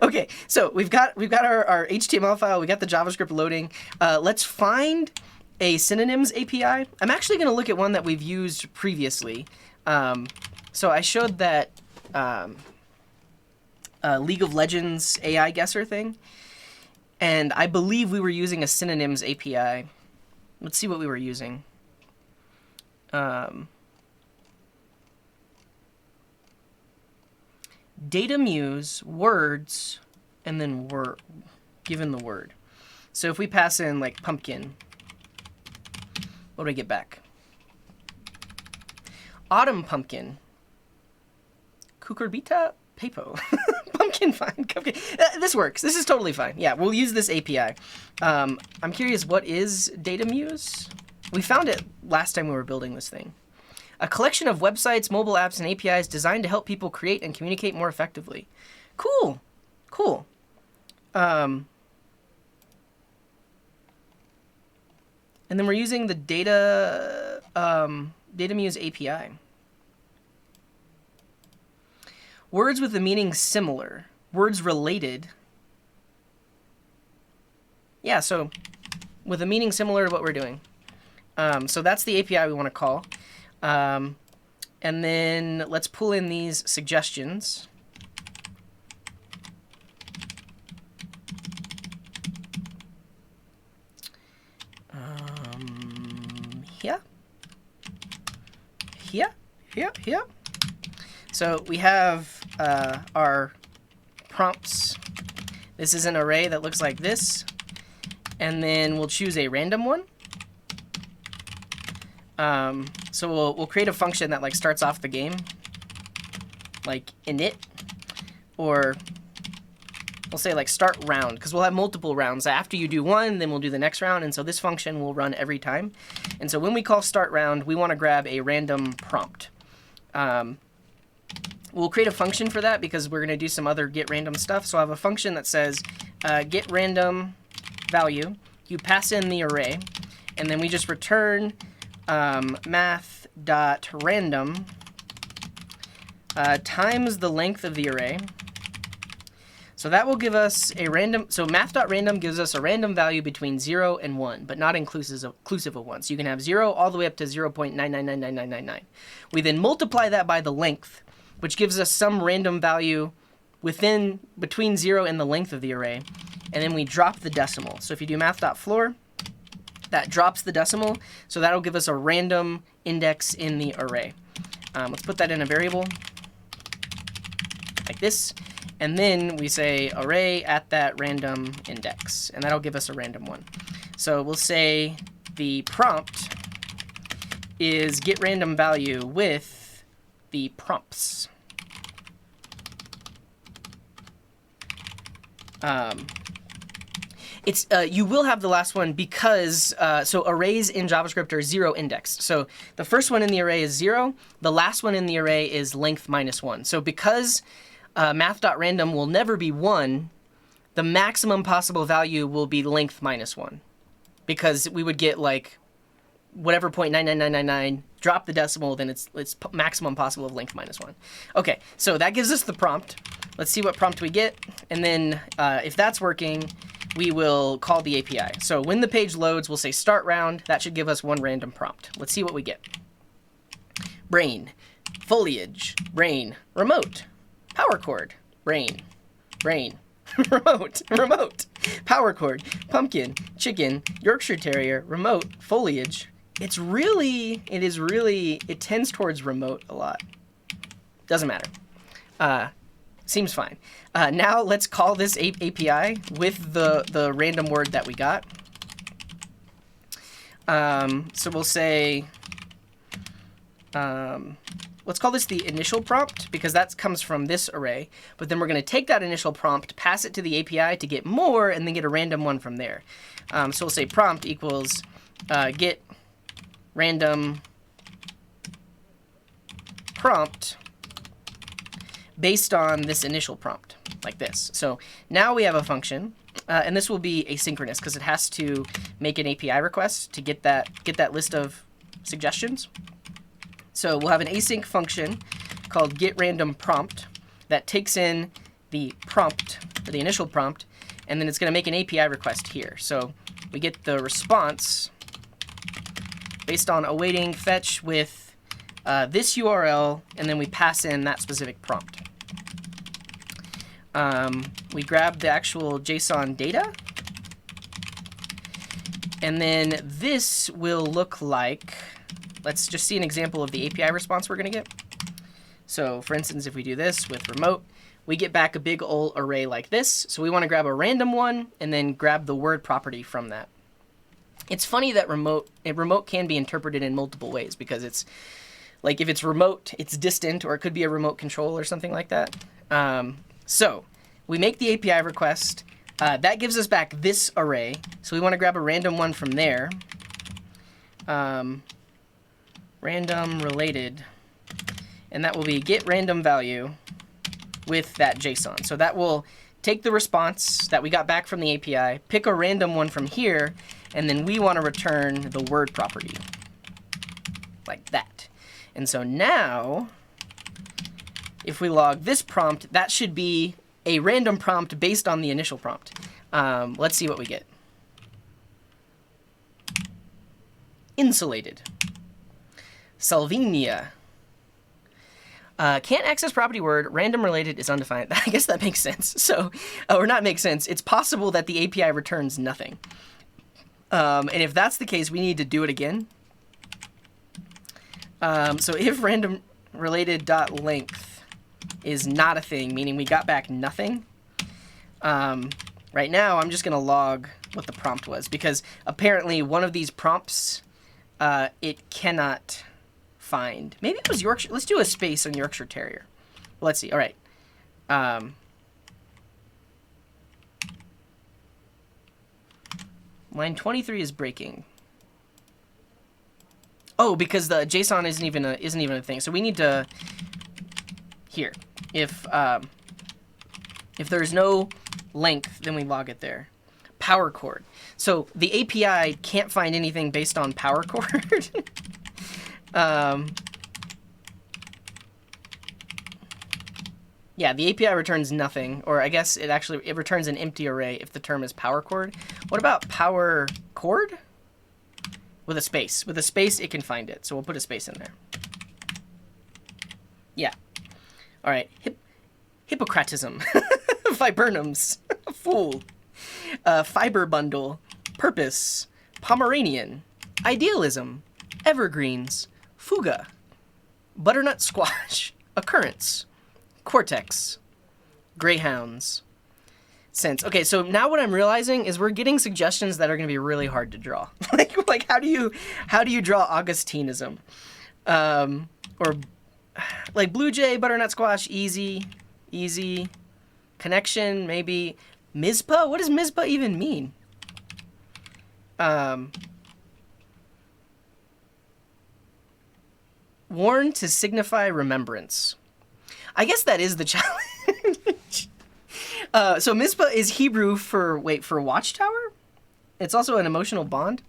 Okay, so we've got our HTML file, we got the JavaScript loading. Let's find a synonyms API. I'm actually going to look at one that we've used previously. So I showed that League of Legends AI guesser thing, and I believe we were using a synonyms API. Let's see what we were using. Data muse, words, and then given the word. So if we pass in like pumpkin, what do I get back? Autumn pumpkin. Cucurbita pepo. Pumpkin fine. This works. This is totally fine. Yeah, we'll use this API. I'm curious, what is Data Muse? We found it last time we were building this thing. A collection of websites, mobile apps, and APIs designed to help people create and communicate more effectively. Cool. Cool. And then we're using the DataMuse API. Words with a meaning similar. Words related. Yeah, so with a meaning similar to what we're doing. So that's the API we want to call. And then let's pull in these suggestions. Here. So we have our prompts. This is an array that looks like this. And then we'll choose a random one. So we'll create a function that like starts off the game, like init, or we'll say like start round, because we'll have multiple rounds. After you do one, then we'll do the next round, and so this function will run every time. And so when we call start round, we want to grab a random prompt. We'll create a function for that because we're going to do some other get random stuff. So I have a function that says get random value. You pass in the array, and then we just return math.random times the length of the array. So that will give us a random, so math.random gives us a random value between 0 and 1, but not inclusive of 1. So you can have 0 all the way up to 0.9999999. We then multiply that by the length, which gives us some random value between 0 and the length of the array, and then we drop the decimal. So if you do math.floor, that drops the decimal, so that'll give us a random index in the array. Let's put that in a variable like this, and then we say array at that random index, and that'll give us a random one. So we'll say the prompt is get random value with the prompts. You will have the last one because, so arrays in JavaScript are 0 indexed. So the first one in the array is 0. The last one in the array is length minus 1. So because math.random will never be 1, the maximum possible value will be length minus 1. Because we would get like whatever 0.99999, drop the decimal, then it's maximum possible of length minus 1. Okay, so that gives us the prompt. Let's see what prompt we get. And then if that's working, we will call the API. So when the page loads, we'll say start round. That should give us one random prompt. Let's see what we get. Brain, foliage, brain, remote, power cord, brain, remote, power cord, pumpkin, chicken, Yorkshire Terrier, remote, foliage. It tends towards remote a lot. Doesn't matter. Seems fine. Now let's call this API with the random word that we got. So we'll say, let's call this the initial prompt because that comes from this array. But then we're going to take that initial prompt, pass it to the API to get more, and then get a random one from there. So we'll say prompt equals get random prompt based on this initial prompt, like this. So now we have a function, and this will be asynchronous because it has to make an API request to get that list of suggestions. So we'll have an async function called getRandomPrompt that takes in the prompt, or the initial prompt, and then it's going to make an API request here. So we get the response based on awaiting fetch with this URL, and then we pass in that specific prompt. We grab the actual JSON data, and then this will look like, let's just see an example of the API response we're going to get. So for instance, if we do this with remote, we get back a big old array like this. So we want to grab a random one and then grab the word property from that. It's funny that remote can be interpreted in multiple ways because it's like if it's remote, it's distant, or it could be a remote control or something like that. So we make the API request. That gives us back this array. So we want to grab a random one from there. random related, and that will be get random value with that JSON. So that will take the response that we got back from the API, pick a random one from here, and then we want to return the word property, like that. And so now, if we log this prompt, that should be a random prompt based on the initial prompt. Let's see what we get. Insulated. Salvinia. Can't access property word. Random related is undefined. I guess that makes sense. So, or not makes sense. It's possible that the API returns nothing. And if that's the case, we need to do it again. So if random related dot length is not a thing, meaning we got back nothing. Right now, I'm just going to log what the prompt was, because apparently one of these prompts, it cannot find. Maybe it was Yorkshire. Let's do a space on Yorkshire Terrier. Let's see. All right. Line 23 is breaking. Oh, because the JSON isn't even a thing. So we need to here. If there's no length, then we log it there. Power cord. So the API can't find anything based on power cord. Yeah, the API returns nothing, or I guess it returns an empty array if the term is power cord. What about power cord? With a space. With a space, it can find it. So we'll put a space in there. Yeah. All right. Hippocratism. Viburnums. Fool. Fiber bundle. Purpose. Pomeranian. Idealism. Evergreens. Fuga. Butternut squash. Occurrence. Cortex. Greyhounds. Sense. Okay, so now what I'm realizing is we're getting suggestions that are going to be really hard to draw. like how do you draw Augustinism? Or like blue jay, butternut squash, easy. Connection, maybe. Mizpah? What does Mizpah even mean? Worn to signify remembrance. I guess that is the challenge. So Mizpah is Hebrew for watchtower? It's also an emotional bond?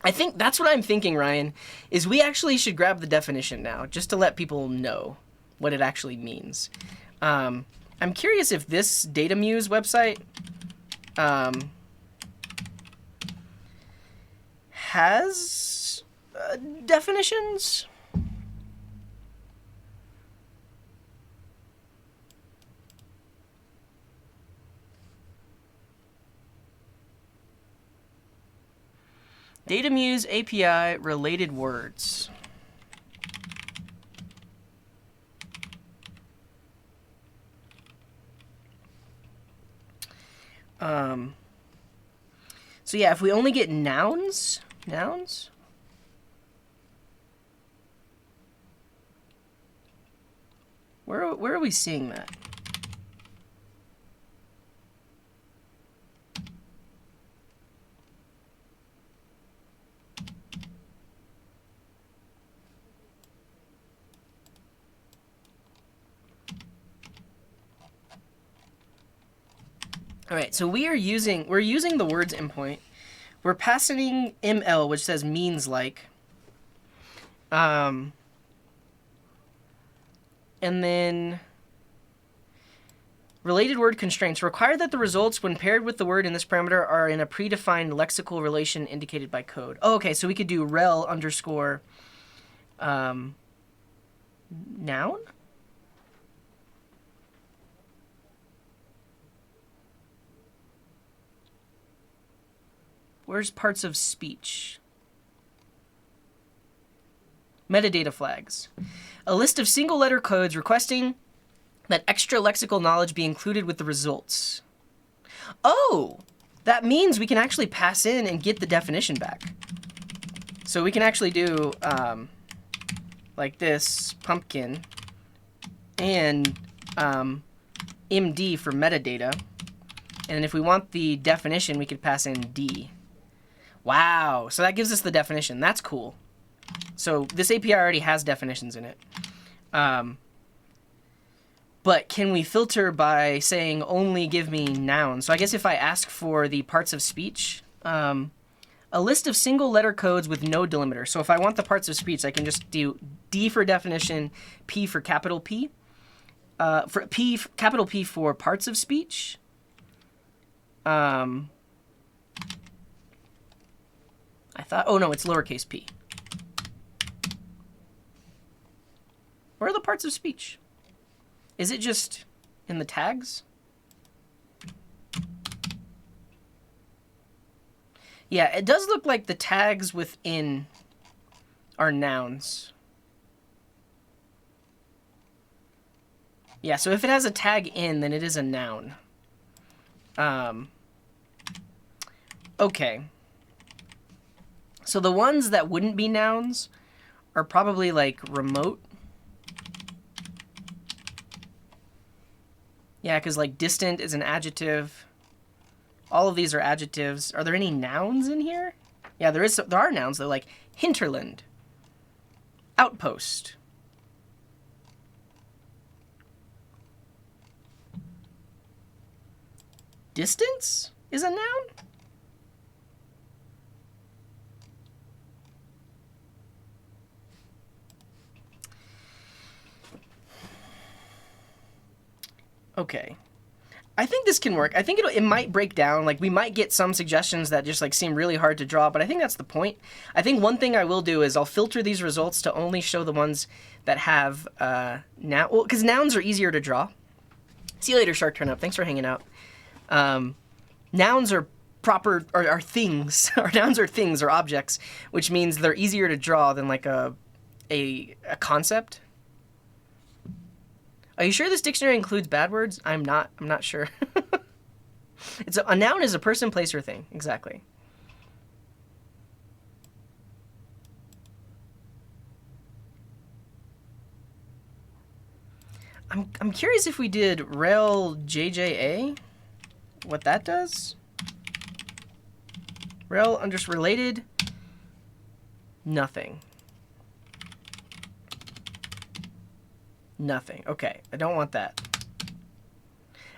I think that's what I'm thinking, Ryan, is we actually should grab the definition now, just to let people know what it actually means. I'm curious if this DataMuse website has definitions. DataMuse API related words. So yeah, if we only get nouns, where are we seeing that? All right, so we're using the words endpoint. We're passing ML, which says means like. And then related word constraints require that the results when paired with the word in this parameter are in a predefined lexical relation indicated by code. Oh, okay, so we could do rel underscore noun. Where's parts of speech? Metadata flags. A list of single letter codes requesting that extra lexical knowledge be included with the results. Oh, that means we can actually pass in and get the definition back. So we can actually do like this, pumpkin, and MD for metadata. And if we want the definition, we could pass in D. Wow, so that gives us the definition. That's cool. So this API already has definitions in it. But can we filter by saying only give me nouns? So I guess if I ask for the parts of speech, a list of single letter codes with no delimiter. So if I want the parts of speech, I can just do D for definition, P for capital P. Capital P for parts of speech. I thought, oh no, it's lowercase p. Where are the parts of speech? Is it just in the tags? Yeah, it does look like the tags within are nouns. Yeah, so if it has a tag in, then it is a noun. Okay. So the ones that wouldn't be nouns are probably like remote. Yeah, because like distant is an adjective. All of these are adjectives. Are there any nouns in here? Yeah, there are nouns. They're like hinterland, outpost. Distance is a noun? Okay. I think this can work. I think it might break down. Like, we might get some suggestions that just, like, seem really hard to draw, but I think that's the point. I think one thing I will do is I'll filter these results to only show the ones that have noun. Well, because nouns are easier to draw. See you later, Shark Turnip. Thanks for hanging out. Nouns are proper, or are things. Or nouns are things or objects, which means they're easier to draw than, like, a concept. Are you sure this dictionary includes bad words? I'm not sure. A noun is a person, place, or thing. Exactly. I'm curious if we did rel JJA, what that does. Rel related, nothing. Nothing. Okay, I don't want that.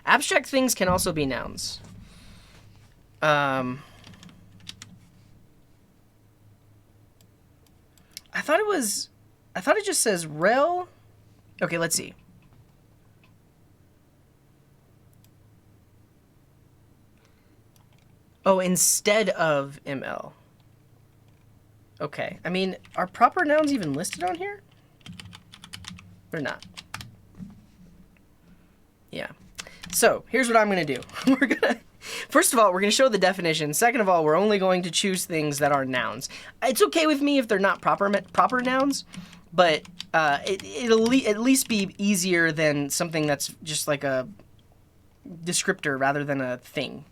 Abstract things can also be nouns. I thought it just says rel. Okay, let's see. Oh, instead of ML. Okay, I mean, are proper nouns even listed on here? They're not. Yeah. So here's what I'm going to do. First of all, we're going to show the definition. Second of all, we're only going to choose things that are nouns. It's okay with me if they're not proper nouns, but it'll at least be easier than something that's just like a descriptor rather than a thing.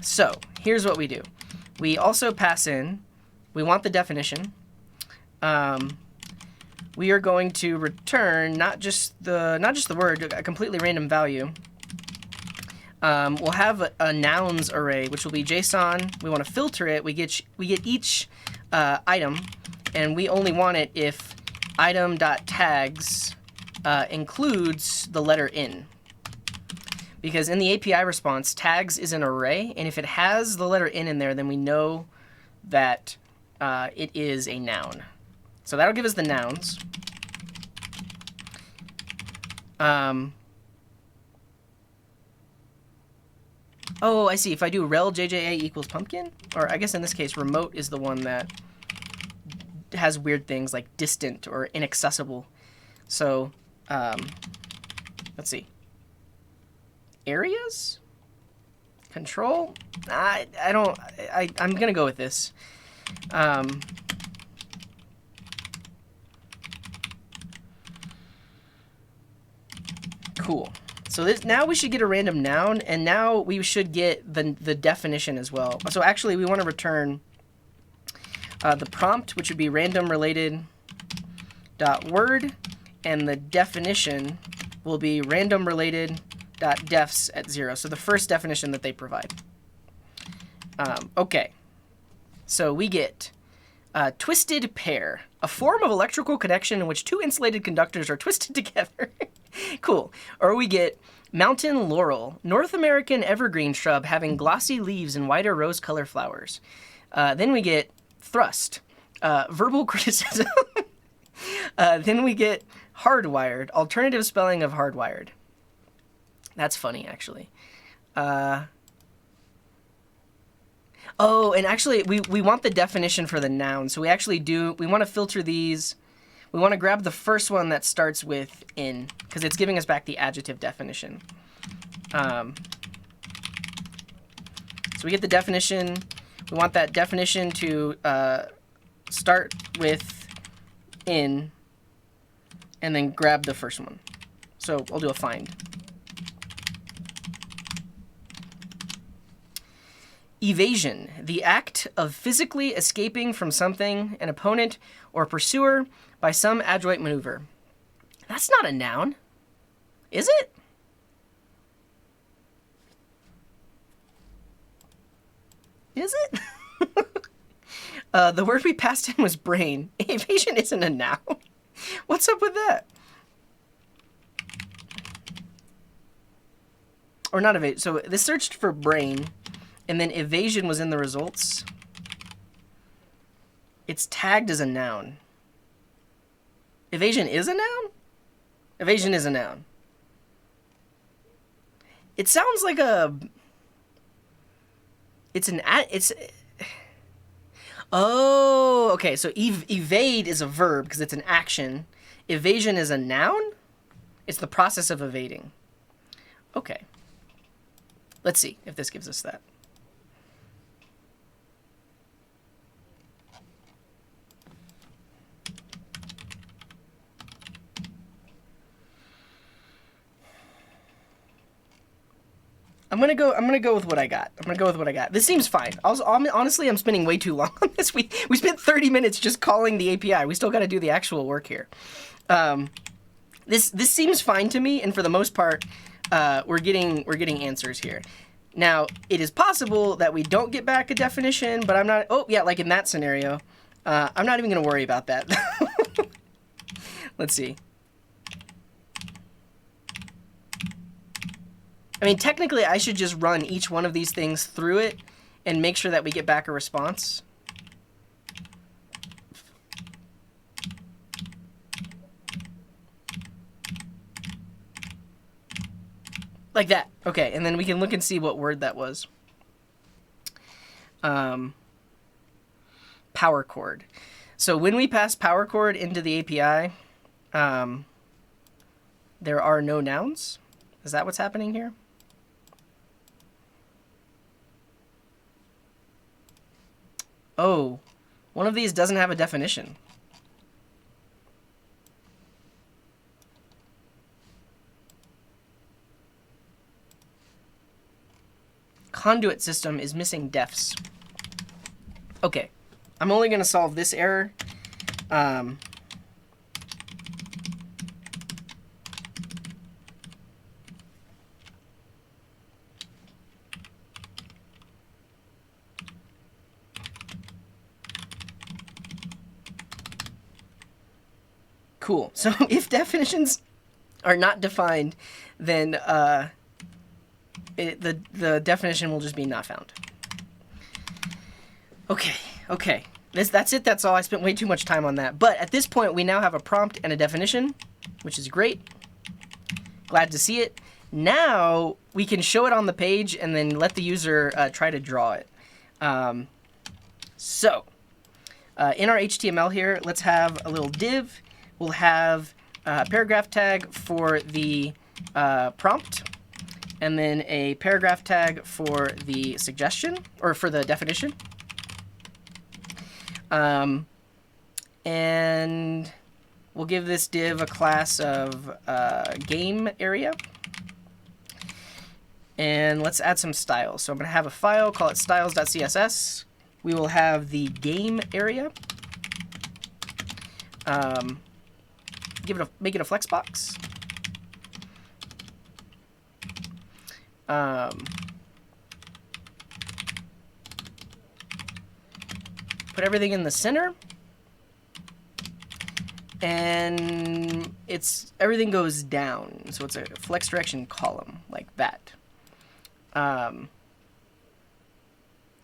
So here's what we do. We also pass in, we want the definition. We are going to return not just the word, a completely random value. We'll have a nouns array, which will be JSON. We want to filter it. We get each item, and we only want it if item.tags includes the letter N. Because in the API response, tags is an array, and if it has the letter N in there, then we know that it is a noun. So that'll give us the nouns. Oh, I see. If I do rel JJA equals pumpkin, or I guess in this case, remote is the one that has weird things like distant or inaccessible. So, let's see. Areas? Control? I'm gonna go with this. Cool. So now we should get a random noun, and now we should get the definition as well. So actually, we want to return the prompt, which would be random related dot word, and the definition will be random related dot defs at 0. So the first definition that they provide. Okay. So we get Twisted pair, a form of electrical connection in which two insulated conductors are twisted together. Cool. Or we get mountain laurel, North American evergreen shrub having glossy leaves and wider rose-colored flowers. Then we get thrust, verbal criticism. Then we get hardwired, alternative spelling of hardwired. That's funny, actually. Oh, and actually, we want the definition for the noun. So we actually we want to filter these. We want to grab the first one that starts with in, because it's giving us back the adjective definition. So we get the definition. We want that definition to start with in, and then grab the first one. So I'll do a find. Evasion, the act of physically escaping from something, an opponent, or pursuer by some adroit maneuver. That's not a noun, is it? Is it? The word we passed in was brain. Evasion isn't a noun. What's up with that? Or not evasion. So this searched for brain, and then evasion was in the results. It's tagged as a noun. Evasion is a noun? Evasion is a noun. It sounds like a... Oh, okay. So evade is a verb because it's an action. Evasion is a noun? It's the process of evading. Okay. Let's see if this gives us that. I'm gonna go with what I got. This seems fine. Honestly, I'm spending way too long on this. We spent 30 minutes just calling the API. We still got to do the actual work here. This seems fine to me, and for the most part, we're getting answers here. Now, it is possible that we don't get back a definition, but I'm not. Oh yeah, like in that scenario, I'm not even gonna worry about that. Let's see. I mean, technically, I should just run each one of these things through it and make sure that we get back a response. Like that. Okay, and then we can look and see what word that was. Power chord. So when we pass power chord into the API, there are no nouns. Is that what's happening here? Oh, one of these doesn't have a definition. Conduit system is missing defs. Okay, I'm only going to solve this error. Cool. So if definitions are not defined, then the definition will just be not found. Okay. That's it. That's all. I spent way too much time on that. But at this point, we now have a prompt and a definition, which is great. Glad to see it. Now we can show it on the page and then let the user try to draw it. In our HTML here, let's have a little div. We'll have a paragraph tag for the prompt, and then a paragraph tag for the suggestion, or for the definition. And we'll give this div a class of game area. And let's add some styles. So I'm going to have a file, call it styles.css. We will have the game area. Make it a flex box. Put everything in the center. and everything goes down. So it's a flex direction column like that.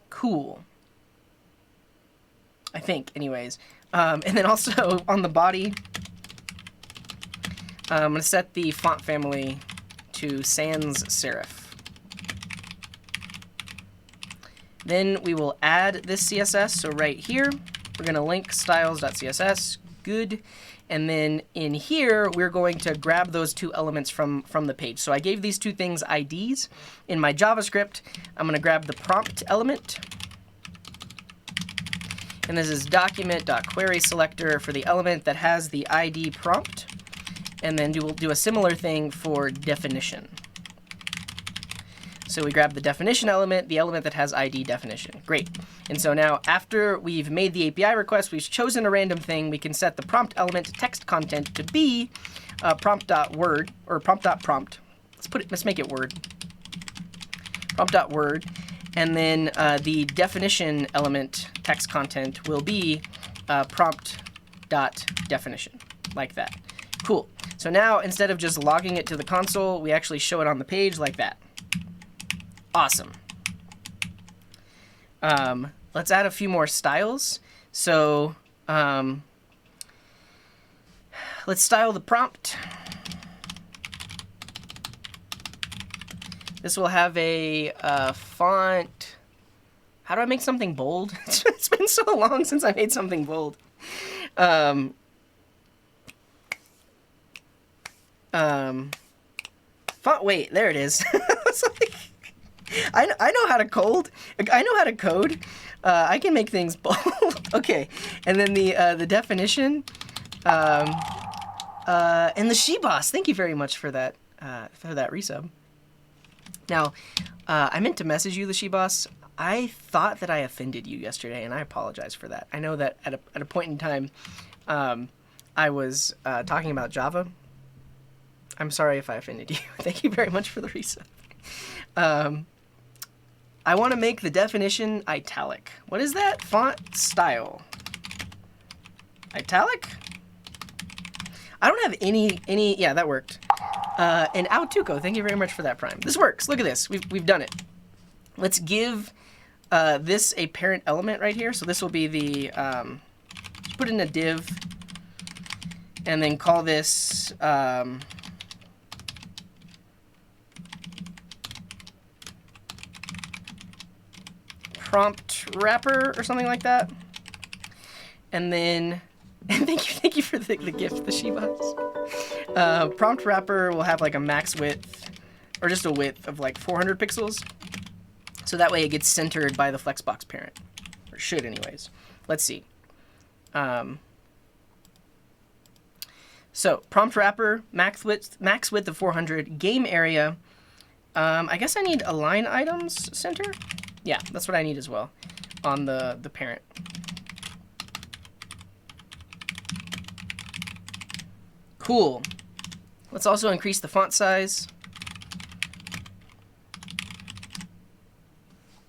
Cool. I think, anyways. And then also on the body, I'm going to set the font family to sans serif. Then we will add this CSS. So right here, we're going to link styles.css. Good. And then in here, we're going to grab those two elements from the page. So I gave these two things IDs. In my JavaScript, I'm going to grab the prompt element. And this is document.querySelector for the element that has the ID prompt. And then we'll do a similar thing for definition. So we grab the definition element, the element that has ID definition. Great. And so now after we've made the API request, we've chosen a random thing, we can set the prompt element text content to be prompt.word or prompt.prompt. Let's make it word. Prompt.word. And then the definition element text content will be prompt.definition, like that. Cool. So now instead of just logging it to the console, we actually show it on the page like that. Awesome. Let's add a few more styles. So let's style the prompt. This will have a font. How do I make something bold? It's been so long since I made something bold. Font, wait, there it is. It's like, I know how to code. I know how to code. I can make things bold. Okay, and then the definition, and the sheboss. Thank you very much for that resub. Now, I meant to message you, the sheboss. I thought that I offended you yesterday, and I apologize for that. I know that at a point in time, I was talking about Java. I'm sorry if I offended you. Thank you very much for the resub. I want to make the definition italic. What is that? Font style. Italic? I don't have any, yeah, that worked. And Autuco, thank you very much for that prime. This works. Look at this. We've done it. Let's give this a parent element right here. So this will be the, put in a div, and then call this, prompt wrapper or something like that. And then, and thank you for the gift, the sheboss. Prompt wrapper will have like a max width, or just a width of like 400 pixels. So that way it gets centered by the Flexbox parent, or should anyways. Let's see. So prompt wrapper, max width of 400, game area. I guess I need align items center. Yeah, that's what I need as well on the parent. Cool. Let's also increase the font size.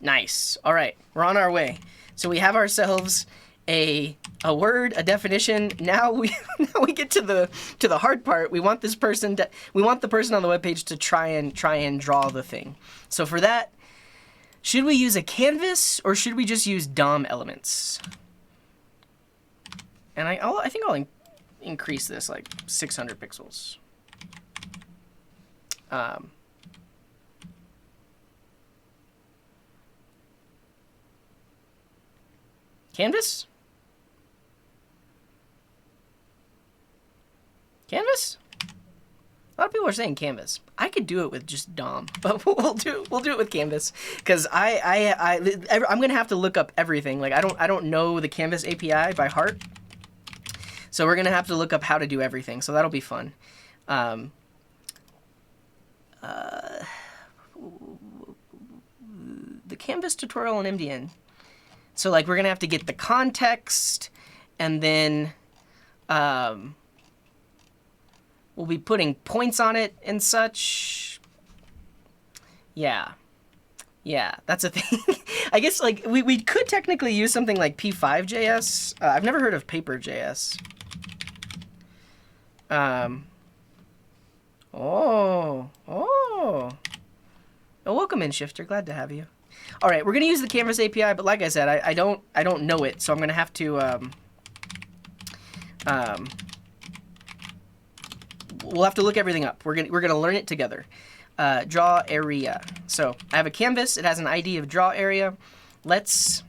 Nice. All right, we're on our way. So we have ourselves a word, a definition. Now we get to the hard part. We want the person on the webpage to try and draw the thing. So for that, should we use a canvas or should we just use DOM elements? And I think I'll increase this like 600 pixels. Canvas? Canvas? A lot of people are saying canvas. I could do it with just DOM, but we'll do it with canvas because I'm gonna have to look up everything. Like I don't know the canvas API by heart, so we're gonna have to look up how to do everything. So that'll be fun. The canvas tutorial in MDN. So like we're gonna have to get the context, and then we'll be putting points on it and such. Yeah, that's a thing. I guess like we could technically use something like P5.js. I've never heard of Paper.js. Oh, welcome in, Shifter. Glad to have you. All right, we're gonna use the Canvas API, but like I said, I don't know it, so I'm gonna have to we'll have to look everything up. We're gonna learn it together. Draw area. So I have a canvas. It has an ID of draw area. Let's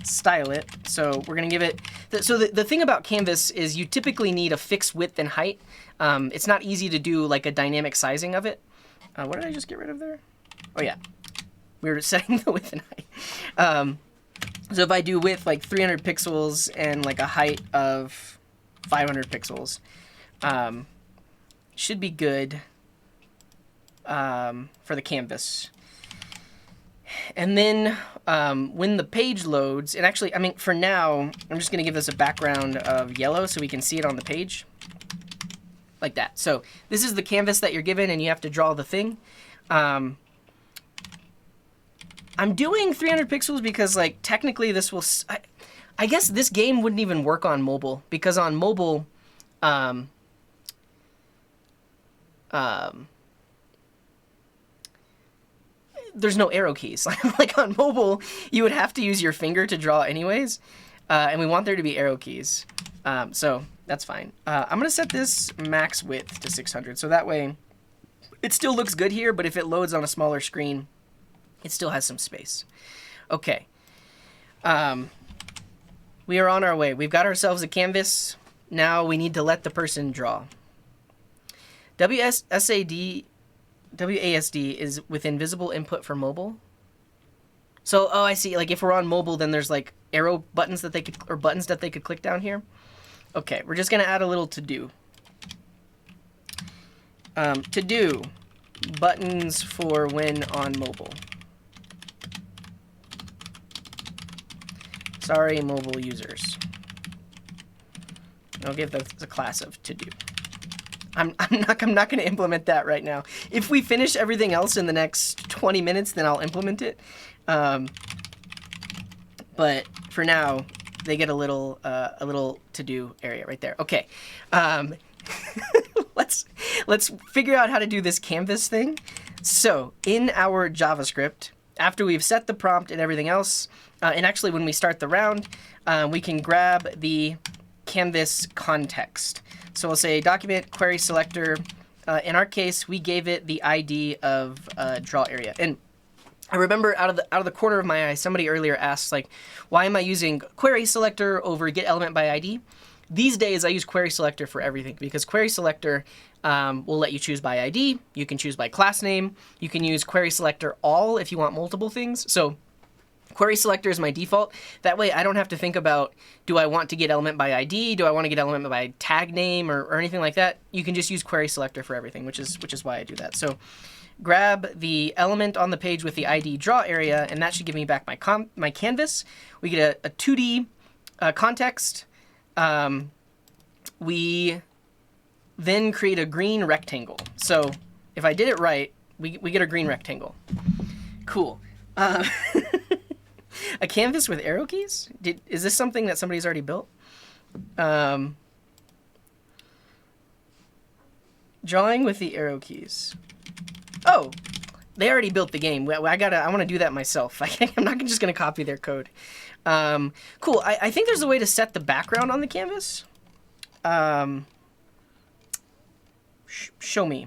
style it. So we're gonna give it. So the thing about Canvas is you typically need a fixed width and height. It's not easy to do like a dynamic sizing of it. What did I just get rid of there? Oh yeah, we were setting the width and height. So if I do width like 300 pixels and like a height of 500 pixels, should be good for the canvas. And then when the page loads, and actually, I mean, for now, I'm just going to give this a background of yellow so we can see it on the page. Like that. So this is the canvas that you're given, and you have to draw the thing. I'm doing 300 pixels because, like, technically this will... I guess this game wouldn't even work on mobile, because on mobile... there's no arrow keys. Like on mobile, you would have to use your finger to draw anyways, and we want there to be arrow keys. So that's fine. I'm going to set this max width to 600, so that way it still looks good here, but if it loads on a smaller screen, it still has some space. Okay. We are on our way. We've got ourselves a canvas. Now we need to let the person draw. WASD is with invisible input for mobile. So, oh, I see. Like if we're on mobile, then there's like arrow buttons that they could, or buttons that they could click down here. Okay, we're just gonna add a little to do. To do buttons for when on mobile. Sorry, mobile users. I'll give the class of to do. I'm not going to implement that right now. If we finish everything else in the next 20 minutes, then I'll implement it. But for now, they get a little to do area right there. Okay, let's figure out how to do this canvas thing. So in our JavaScript, after we've set the prompt and everything else, and actually when we start the round, we can grab the canvas context. So we'll say document query selector. In our case, we gave it the ID of draw area. And I remember out of the corner of my eye, somebody earlier asked, like, why am I using query selector over get element by ID? These days, I use query selector for everything because query selector will let you choose by ID. You can choose by class name. You can use query selector all if you want multiple things. So query selector is my default. That way I don't have to think about, do I want to get element by ID? Do I want to get element by tag name or anything like that? You can just use query selector for everything, which is why I do that. So grab the element on the page with the ID draw area, and that should give me back my canvas. We get a 2D context. We then create a green rectangle. So if I did it right, we get a green rectangle. Cool. A canvas with arrow keys? Is this something that somebody's already built? Drawing with the arrow keys. Oh, they already built the game. I want to do that myself. I'm not just gonna copy their code. Cool. I think there's a way to set the background on the canvas. Show me.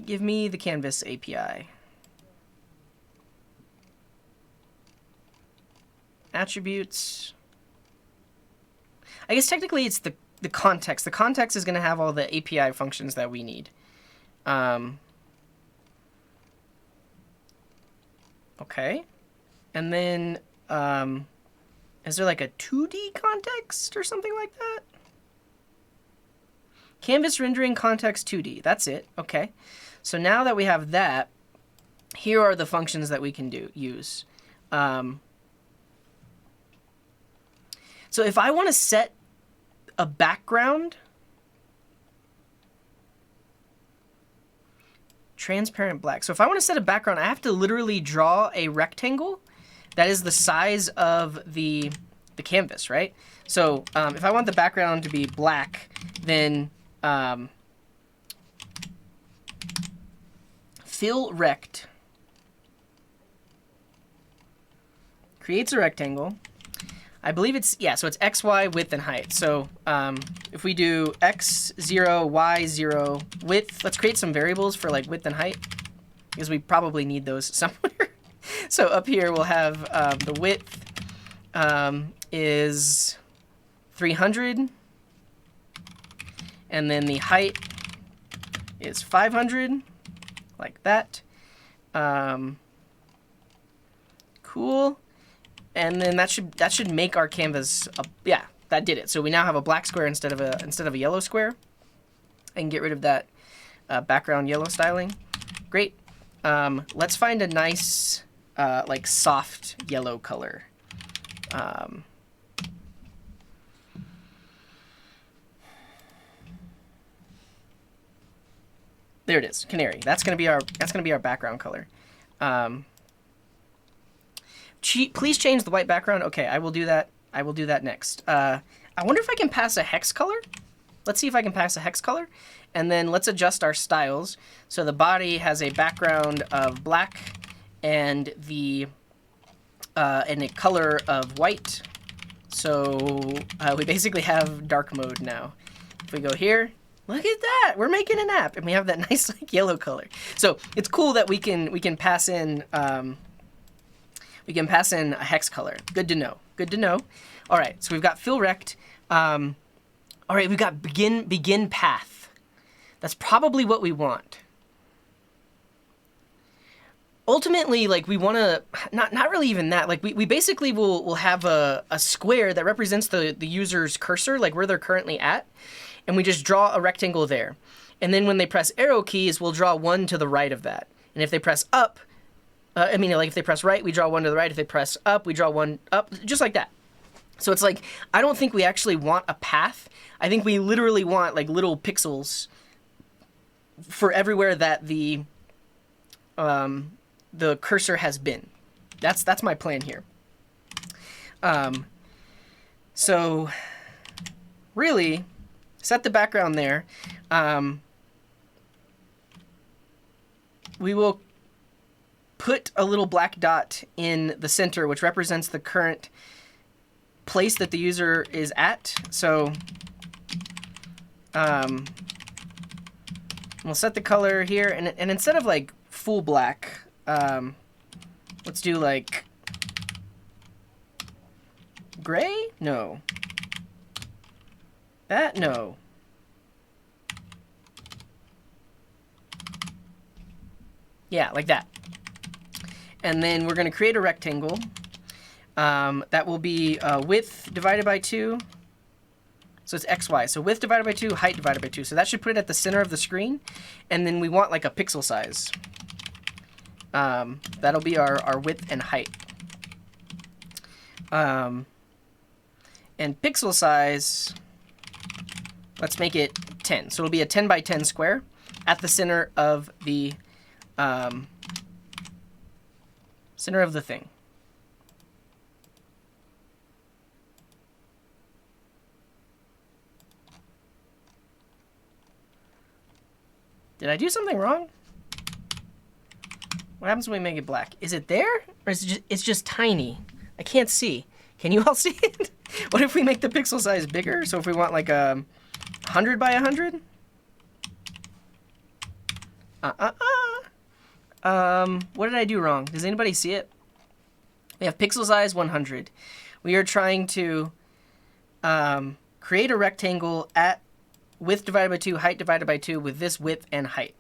Give me the Canvas API. Attributes. I guess technically it's the context. The context is going to have all the API functions that we need. Okay. And then, is there like a 2D context or something like that? Canvas rendering context 2D. That's it. Okay. So now that we have that, here are the functions that we can use. So if I want to set a background, transparent black. So if I want to set a background, I have to literally draw a rectangle that is the size of the the canvas, right? So if I want the background to be black, then fill rect creates a rectangle. I believe it's, yeah, so it's x, y, width, and height. So if we do x0, y0, width, let's create some variables for like width and height, because we probably need those somewhere. So up here we'll have the width is 300, and then the height is 500, like that. Cool. And then that should make our canvas yeah, that did it. So we now have a black square instead of a yellow square. I can get rid of that background yellow styling. Great. Let's find a nice like soft yellow color. There it is, canary. That's gonna be our background color. Please change the white background. Okay, I will do that. I will do that next. I wonder if I can pass a hex color. Let's see if I can pass a hex color. And then let's adjust our styles. So the body has a background of black and a color of white. So we basically have dark mode now. If we go here, look at that. We're making an app, and we have that nice like yellow color. So it's cool that we can pass in a hex color. Good to know. Good to know. All right, so we've got fill rect. All right, we've got begin path. That's probably what we want. Ultimately, like we want to, not really even that. Like we basically will have a square that represents the user's cursor, like where they're currently at, and we just draw a rectangle there. And then when they press arrow keys, we'll draw one to the right of that. And if they press up, if they press right, we draw one to the right. If they press up, we draw one up, just like that. So it's like, I don't think we actually want a path. I think we literally want like little pixels for everywhere that the cursor has been. That's my plan here. So really, set the background there. We will put a little black dot in the center, which represents the current place that the user is at. So we'll set the color here, and instead of like full black, let's do like gray? No. That? No. Yeah, like that. And then we're going to create a rectangle. That will be width divided by 2. So it's xy. So width divided by 2, height divided by 2. So that should put it at the center of the screen. And then we want like a pixel size. That'll be our width and height. And pixel size, let's make it 10. So it'll be a 10 by 10 square at the center of the thing. Did I do something wrong? What happens when we make it black? Is it there? Or is it's just tiny? I can't see. Can you all see it? What if we make the pixel size bigger? So if we want like 100 by 100? What did I do wrong? Does anybody see it? We have pixel size 100. We are trying to create a rectangle at width divided by 2, height divided by 2 with this width and height.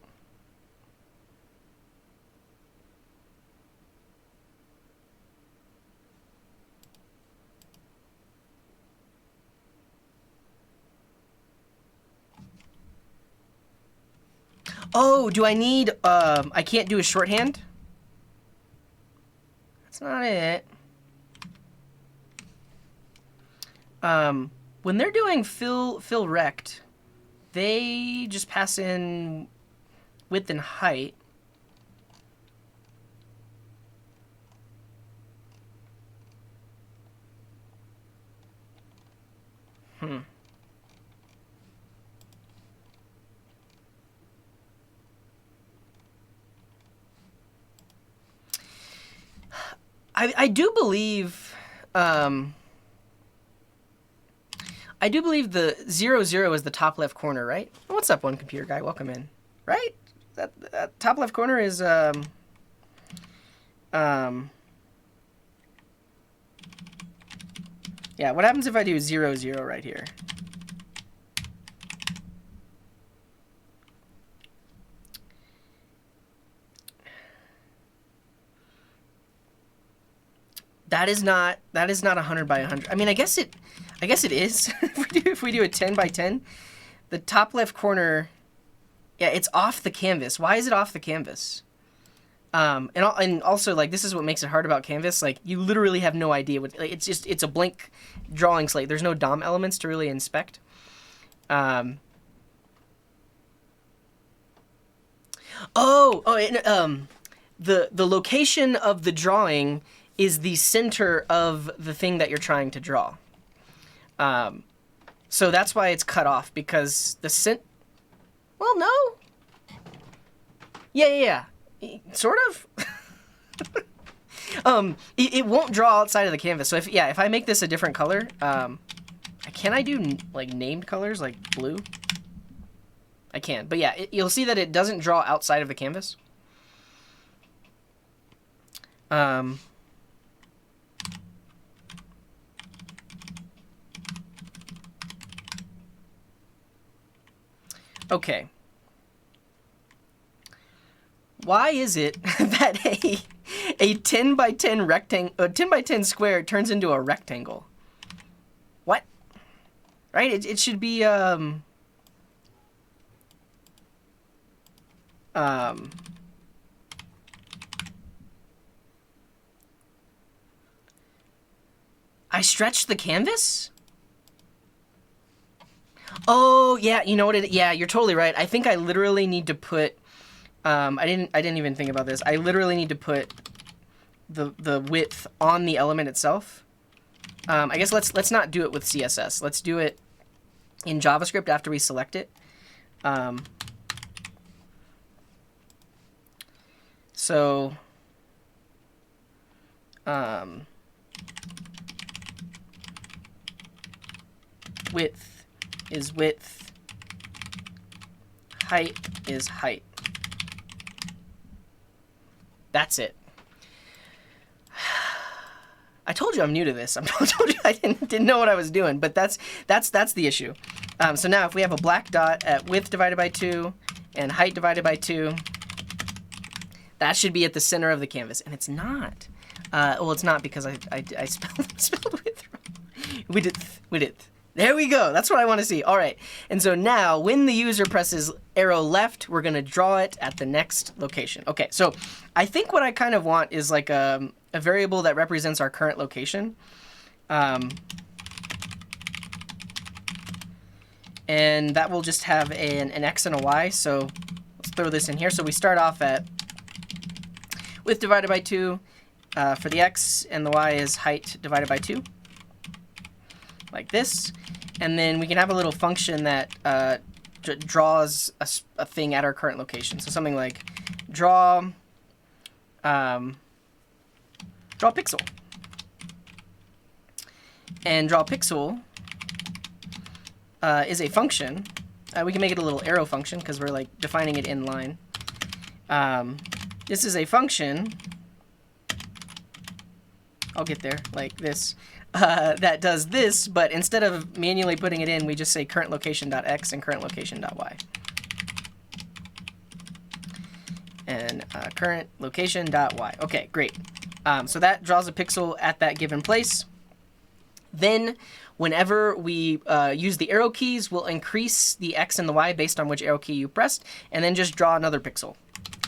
Oh, do I need, I can't do a shorthand? That's not it. When they're doing fill rect, they just pass in width and height. I do believe the 0, 0 is the top left corner, right? What's up, one computer guy? Welcome in. Right? That top left corner is yeah, what happens if I do 0, 0 right here? That is not 100 by 100. I mean, I guess it is. if we do a 10 by 10, the top left corner, yeah, it's off the canvas. Why is it off the canvas? And also, like, this is what makes it hard about Canvas. Like, you literally have no idea what, like, it's a blank drawing slate. There's no DOM elements to really inspect. The location of the drawing is the center of the thing that you're trying to draw. So that's why it's cut off, because well, no. Yeah. Sort of. It won't draw outside of the canvas. So if I make this a different color, can I do like named colors like blue? I can, but yeah, you'll see that it doesn't draw outside of the canvas. Okay. Why is it that a 10 by 10 rectangle, a 10 by 10 square turns into a rectangle? What? Right? It should be I stretched the canvas? Oh, yeah, you know what yeah, you're totally right. I think I literally need to put I didn't even think about this. I literally need to put the width on the element itself. I guess let's not do it with CSS. Let's do it in JavaScript after we select it. So width is width, height is height. That's it. I told you I'm new to this. I told you I didn't know what I was doing, but that's the issue. So now if we have a black dot at width divided by 2 and height divided by 2, that should be at the center of the canvas, and it's not. Well, it's not because I spelled width wrong. Width. There we go. That's what I want to see. All right. And so now when the user presses arrow left, we're going to draw it at the next location. Okay. So I think what I kind of want is like a variable that represents our current location. And that will just have an X and a Y. So let's throw this in here. So we start off at width divided by 2 for the X, and the Y is height divided by 2. Like this. And then we can have a little function that draws a thing at our current location. So something like draw pixel. And draw pixel is a function. We can make it a little arrow function because we're like defining it in line. This is a function. I'll get there, like this. That does this, but instead of manually putting it in, we just say current location.x and current location.y. And current location.y. Okay, great. So that draws a pixel at that given place. Then, whenever we use the arrow keys, we'll increase the x and the y based on which arrow key you pressed, and then just draw another pixel.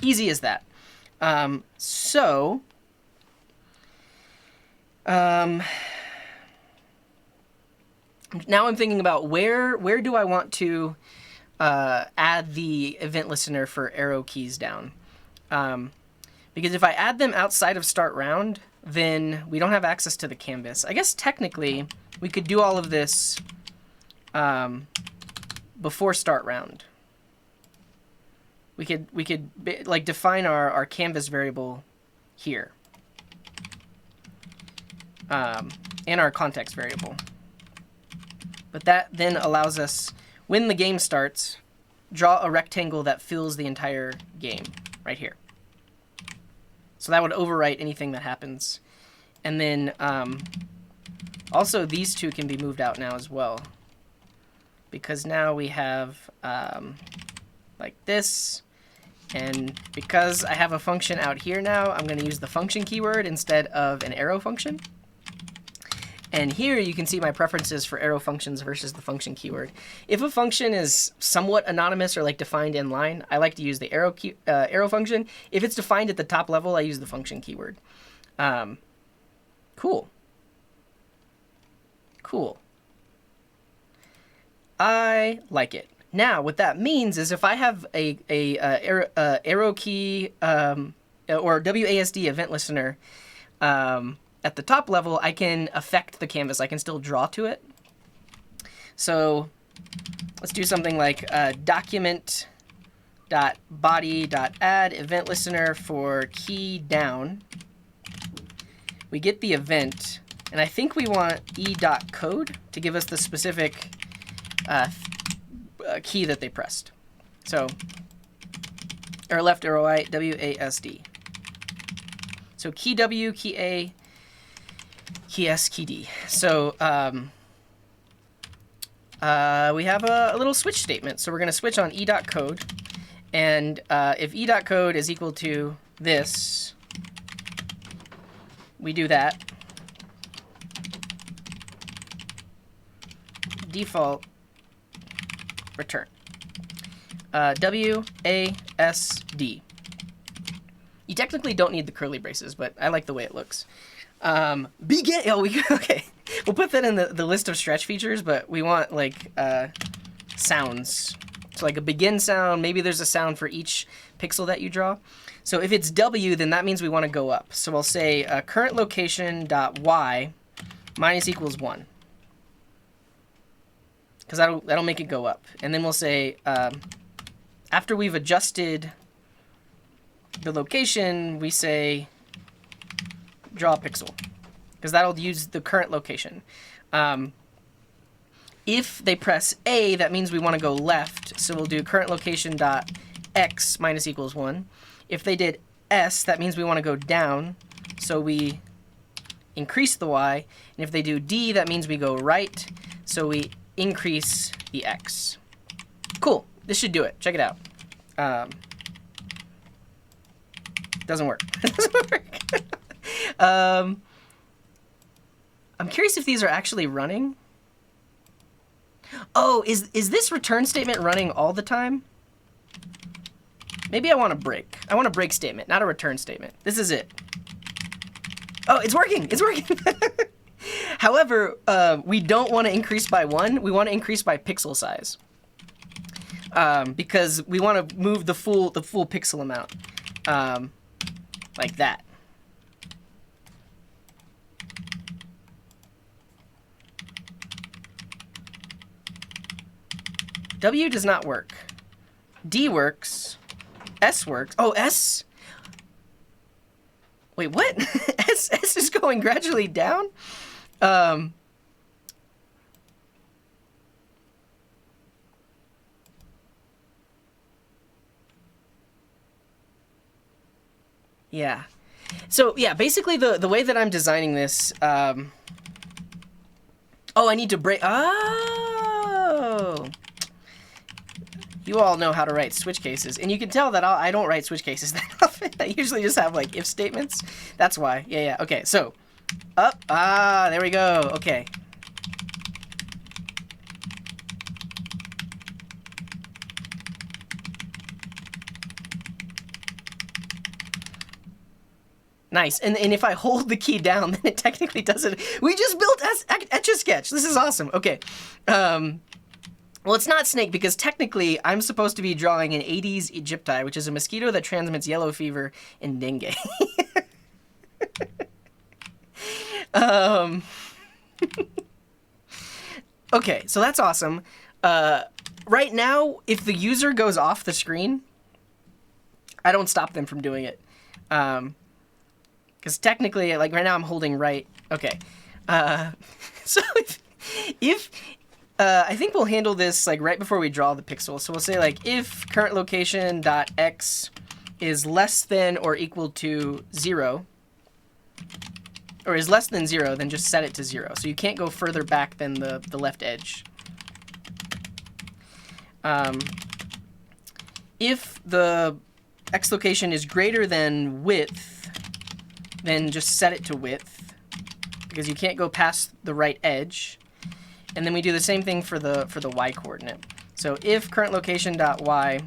Easy as that. Now I'm thinking about where do I want to add the event listener for arrow keys down. Because if I add them outside of start round, then we don't have access to the canvas. I guess technically we could do all of this before start round. We could like define our canvas variable here, and our context variable. But that then allows us, when the game starts, draw a rectangle that fills the entire game right here. So that would overwrite anything that happens. And then also these two can be moved out now as well, because now we have like this. And because I have a function out here now, I'm going to use the function keyword instead of an arrow function. And here you can see my preferences for arrow functions versus the function keyword. If a function is somewhat anonymous or like defined in line, I like to use the arrow function. If it's defined at the top level, I use the function keyword. Cool. Cool. I like it. Now, what that means is if I have a arrow key or WASD event listener at the top level, I can affect the canvas. I can still draw to it. So let's do something like document.body.add event listener for key down. We get the event, and I think we want e.code to give us the specific key that they pressed. So arrow left, arrow right, WASD. So key W, key A, key S, key D. So we have a little switch statement. So we're going to switch on e.code. And if e.code is equal to this, we do that. Default return. WASD. You technically don't need the curly braces, but I like the way it looks. Begin. Oh, okay. We'll put that in the list of stretch features, but we want like sounds. So like a begin sound. Maybe there's a sound for each pixel that you draw. So if it's W, then that means we want to go up. So I'll say current location dot Y minus equals 1. Because that'll make it go up. And then we'll say, after we've adjusted the location, we say draw a pixel. Because that'll use the current location. If they press A, that means we want to go left. So we'll do current location dot X minus equals 1. If they did S, that means we want to go down. So we increase the Y. And if they do D, that means we go right. So we increase the X. Cool. This should do it. Check it out. Doesn't work. It doesn't work. I'm curious if these are actually running. Oh, is this return statement running all the time? Maybe I want a break. I want a break statement, not a return statement. This is it. Oh, it's working. It's working. However, we don't want to increase by 1. We want to increase by pixel size. Because we want to move the full pixel amount. Like that. W does not work. D works. S works. Oh, S? Wait, what? S is going gradually down? Yeah. So, yeah, basically the way that I'm designing this... Oh, I need to break... Oh! You all know how to write switch cases. And you can tell that I don't write switch cases that often. I usually just have, like, if statements. That's why. Yeah. Okay, so... Up. There we go. Okay. Nice. And if I hold the key down, then it technically doesn't... We just built Etch-a-Sketch. This is awesome. Okay. Well, it's not snake because technically I'm supposed to be drawing an Aedes aegypti, which is a mosquito that transmits yellow fever and dengue. Okay, so that's awesome. Right now, if the user goes off the screen, I don't stop them from doing it. Because technically, like right now I'm holding right. Okay. So if I think we'll handle this like right before we draw the pixel. So we'll say like if current location dot x is less than or equal to 0, or is less than 0, then just set it to 0. So you can't go further back than the left edge. If the x location is greater than width, then just set it to width, because you can't go past the right edge. And then we do the same thing for the y coordinate. So if current location dot y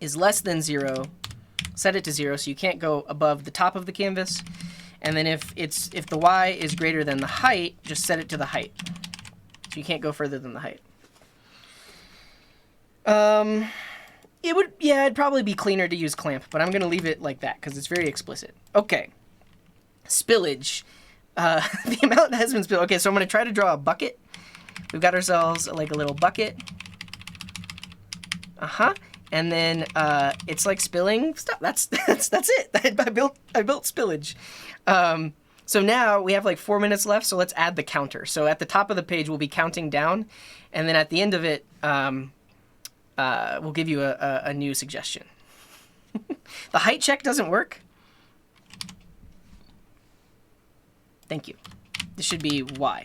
is less than 0, set it to 0, so you can't go above the top of the canvas. And then if the y is greater than the height, just set it to the height. So you can't go further than the height. It'd probably be cleaner to use clamp, but I'm gonna leave it like that because it's very explicit. Okay. Spillage. The amount that has been spilled. Okay, so I'm gonna try to draw a bucket. We've got ourselves like a little bucket. And then it's like spilling stuff. That's it. I built spillage. So now we have like 4 minutes left, so let's add the counter. So at the top of the page, we'll be counting down, and then at the end of it, we'll give you a new suggestion. The height check doesn't work. Thank you. This should be Y.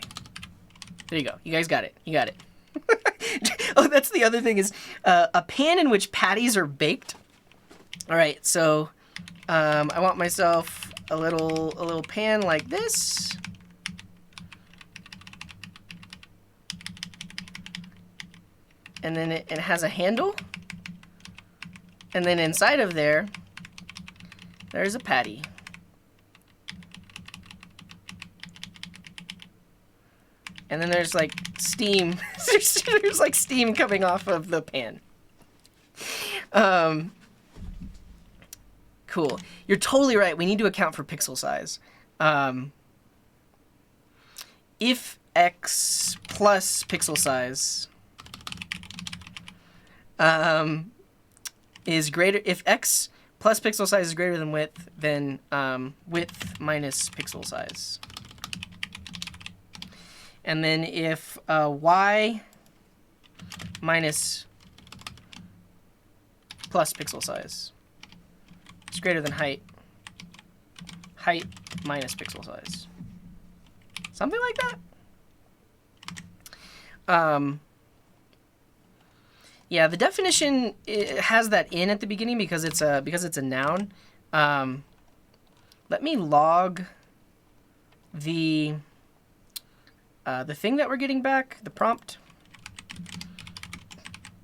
There you go. You guys got it. You got it. Oh, that's the other thing is a pan in which patties are baked. All right, so I want myself a little pan like this. And then it has a handle. And then inside of there's a patty. And then there's like steam. There's like steam coming off of the pan. Cool. You're totally right. We need to account for pixel size. If x plus pixel size is greater, if x plus pixel size is greater than width, then width minus pixel size. And then if y minus plus pixel size is greater than height, height minus pixel size. Something like that. Yeah, the definition has that in at the beginning because it's a noun. Let me log the thing that we're getting back, the prompt,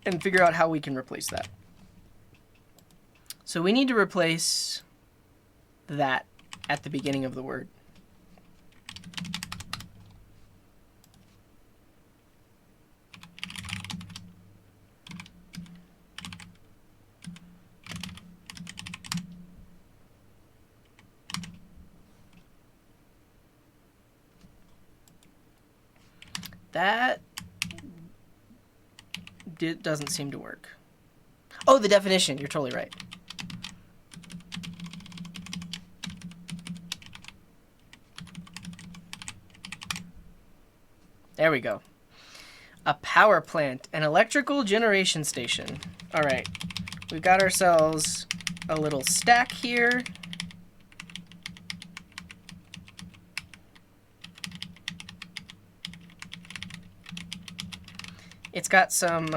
and figure out how we can replace that. So we need to replace that at the beginning of the word. That doesn't seem to work. Oh, the definition. You're totally right. There we go. A power plant, an electrical generation station. All right. We've got ourselves a little stack here. It's got some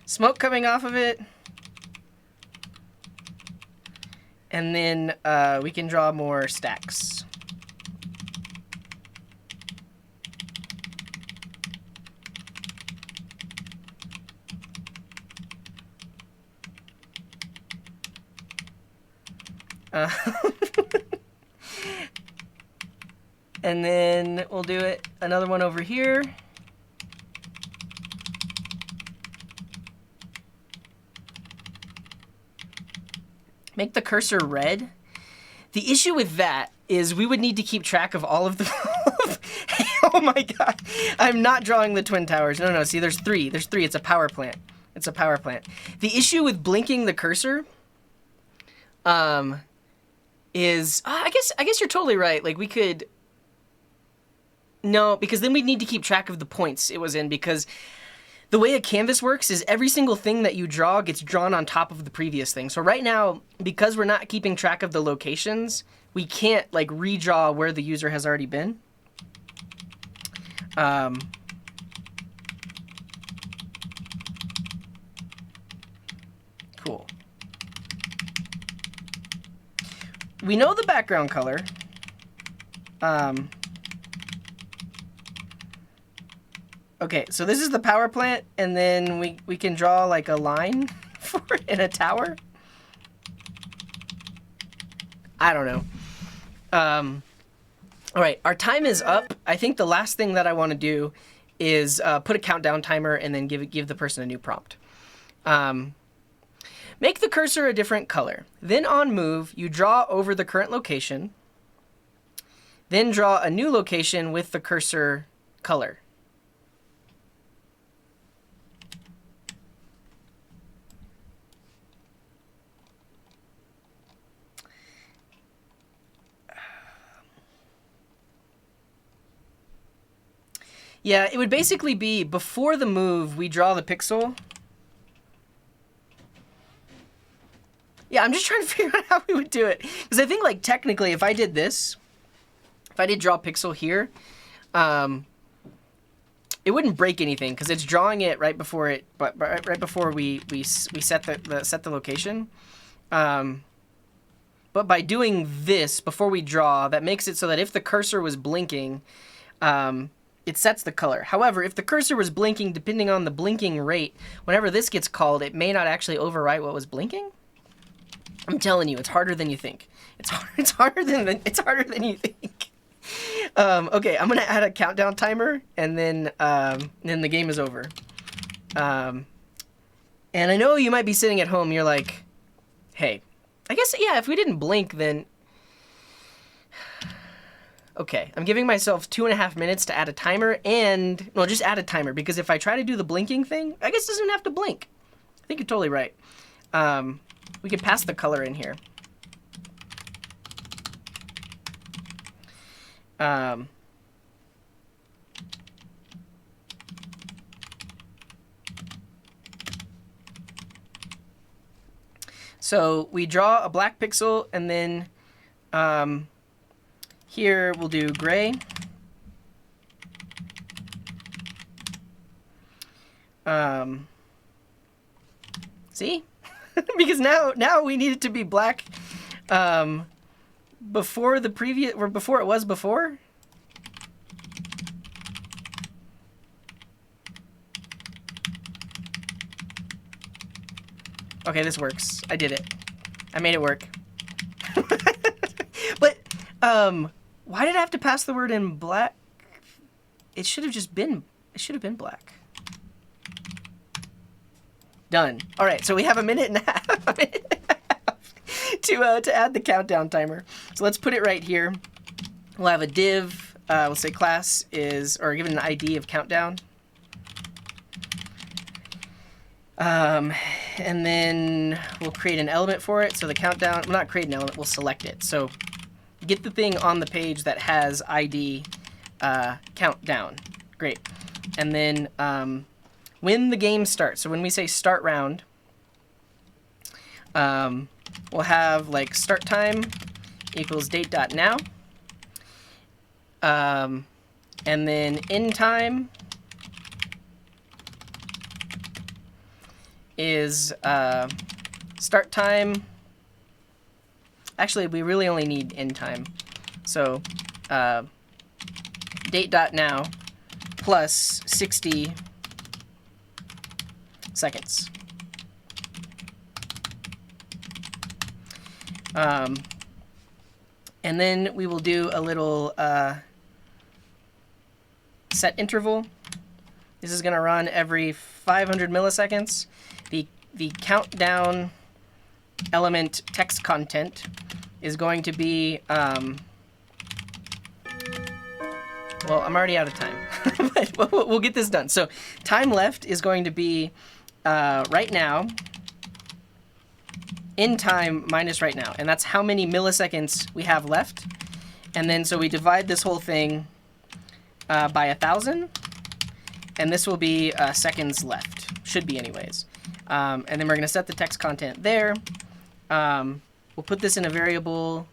smoke coming off of it. And then we can draw more stacks. And then we'll do it another one over here. Make the cursor red. The issue with that is we would need to keep track of all of the Oh my god. I'm not drawing the Twin Towers. No, see, there's three. There's three. It's a power plant. It's a power plant. The issue with blinking the cursor is... I guess you're totally right. Like, we could... No, because then we'd need to keep track of the points it was in, because the way a canvas works is every single thing that you draw gets drawn on top of the previous thing. So right now, because we're not keeping track of the locations, we can't, like, redraw where the user has already been. Cool. We know the background color. Okay, so this is the power plant, and then we can draw like a line for it in a tower. I don't know. All right, our time is up. I think the last thing that I want to do is put a countdown timer and then give the person a new prompt. Make the cursor a different color. Then on move, you draw over the current location. Then draw a new location with the cursor color. Yeah, it would basically be before the move, we draw the pixel. Yeah, I'm just trying to figure out how we would do it. Because I think, like, technically, if I did this, if I did draw pixel here, it wouldn't break anything because it's drawing it right before it, but right before we set the location. But by doing this before we draw, that makes it so that if the cursor was blinking, it sets the color. However, if the cursor was blinking, depending on the blinking rate, whenever this gets called, it may not actually overwrite what was blinking. I'm telling you, it's harder than you think. It's harder than you think. Okay, I'm gonna add a countdown timer, and then the game is over. And I know you might be sitting at home. You're like, hey, I guess yeah. If we didn't blink, then. Okay, I'm giving myself 2.5 minutes to add a timer, and... Well, just add a timer, because if I try to do the blinking thing, I guess it doesn't have to blink. I think you're totally right. We could pass the color in here. So we draw a black pixel, and then... here we'll do gray. See? Because now we need it to be black before the previous, or before it was before. Okay, this works. I did it. I made it work. But why did I have to pass the word in black? It should have just been, it should have been black. Done. All right, so we have a minute and a half, to add the countdown timer. So let's put it right here. We'll have a div. We'll say class is, or give it an ID of countdown. And then we'll create an element for it. So the countdown, we'll not create an element, we'll select it. So get the thing on the page that has ID countdown. Great. And then when the game starts, so when we say start round, we'll have like start time equals date.now. And then end time is start time. Actually, we really only need end time. So date.now plus 60 seconds. And then we will do a little set interval. This is going to run every 500 milliseconds. The countdown element text content is going to be Well, I'm already out of time, but we'll get this done. So time left is going to be right now in time minus right now. And that's how many milliseconds we have left. And then so we divide this whole thing by 1,000. And this will be seconds left. Should be anyways. And then we're going to set the text content there. We'll put this in a variable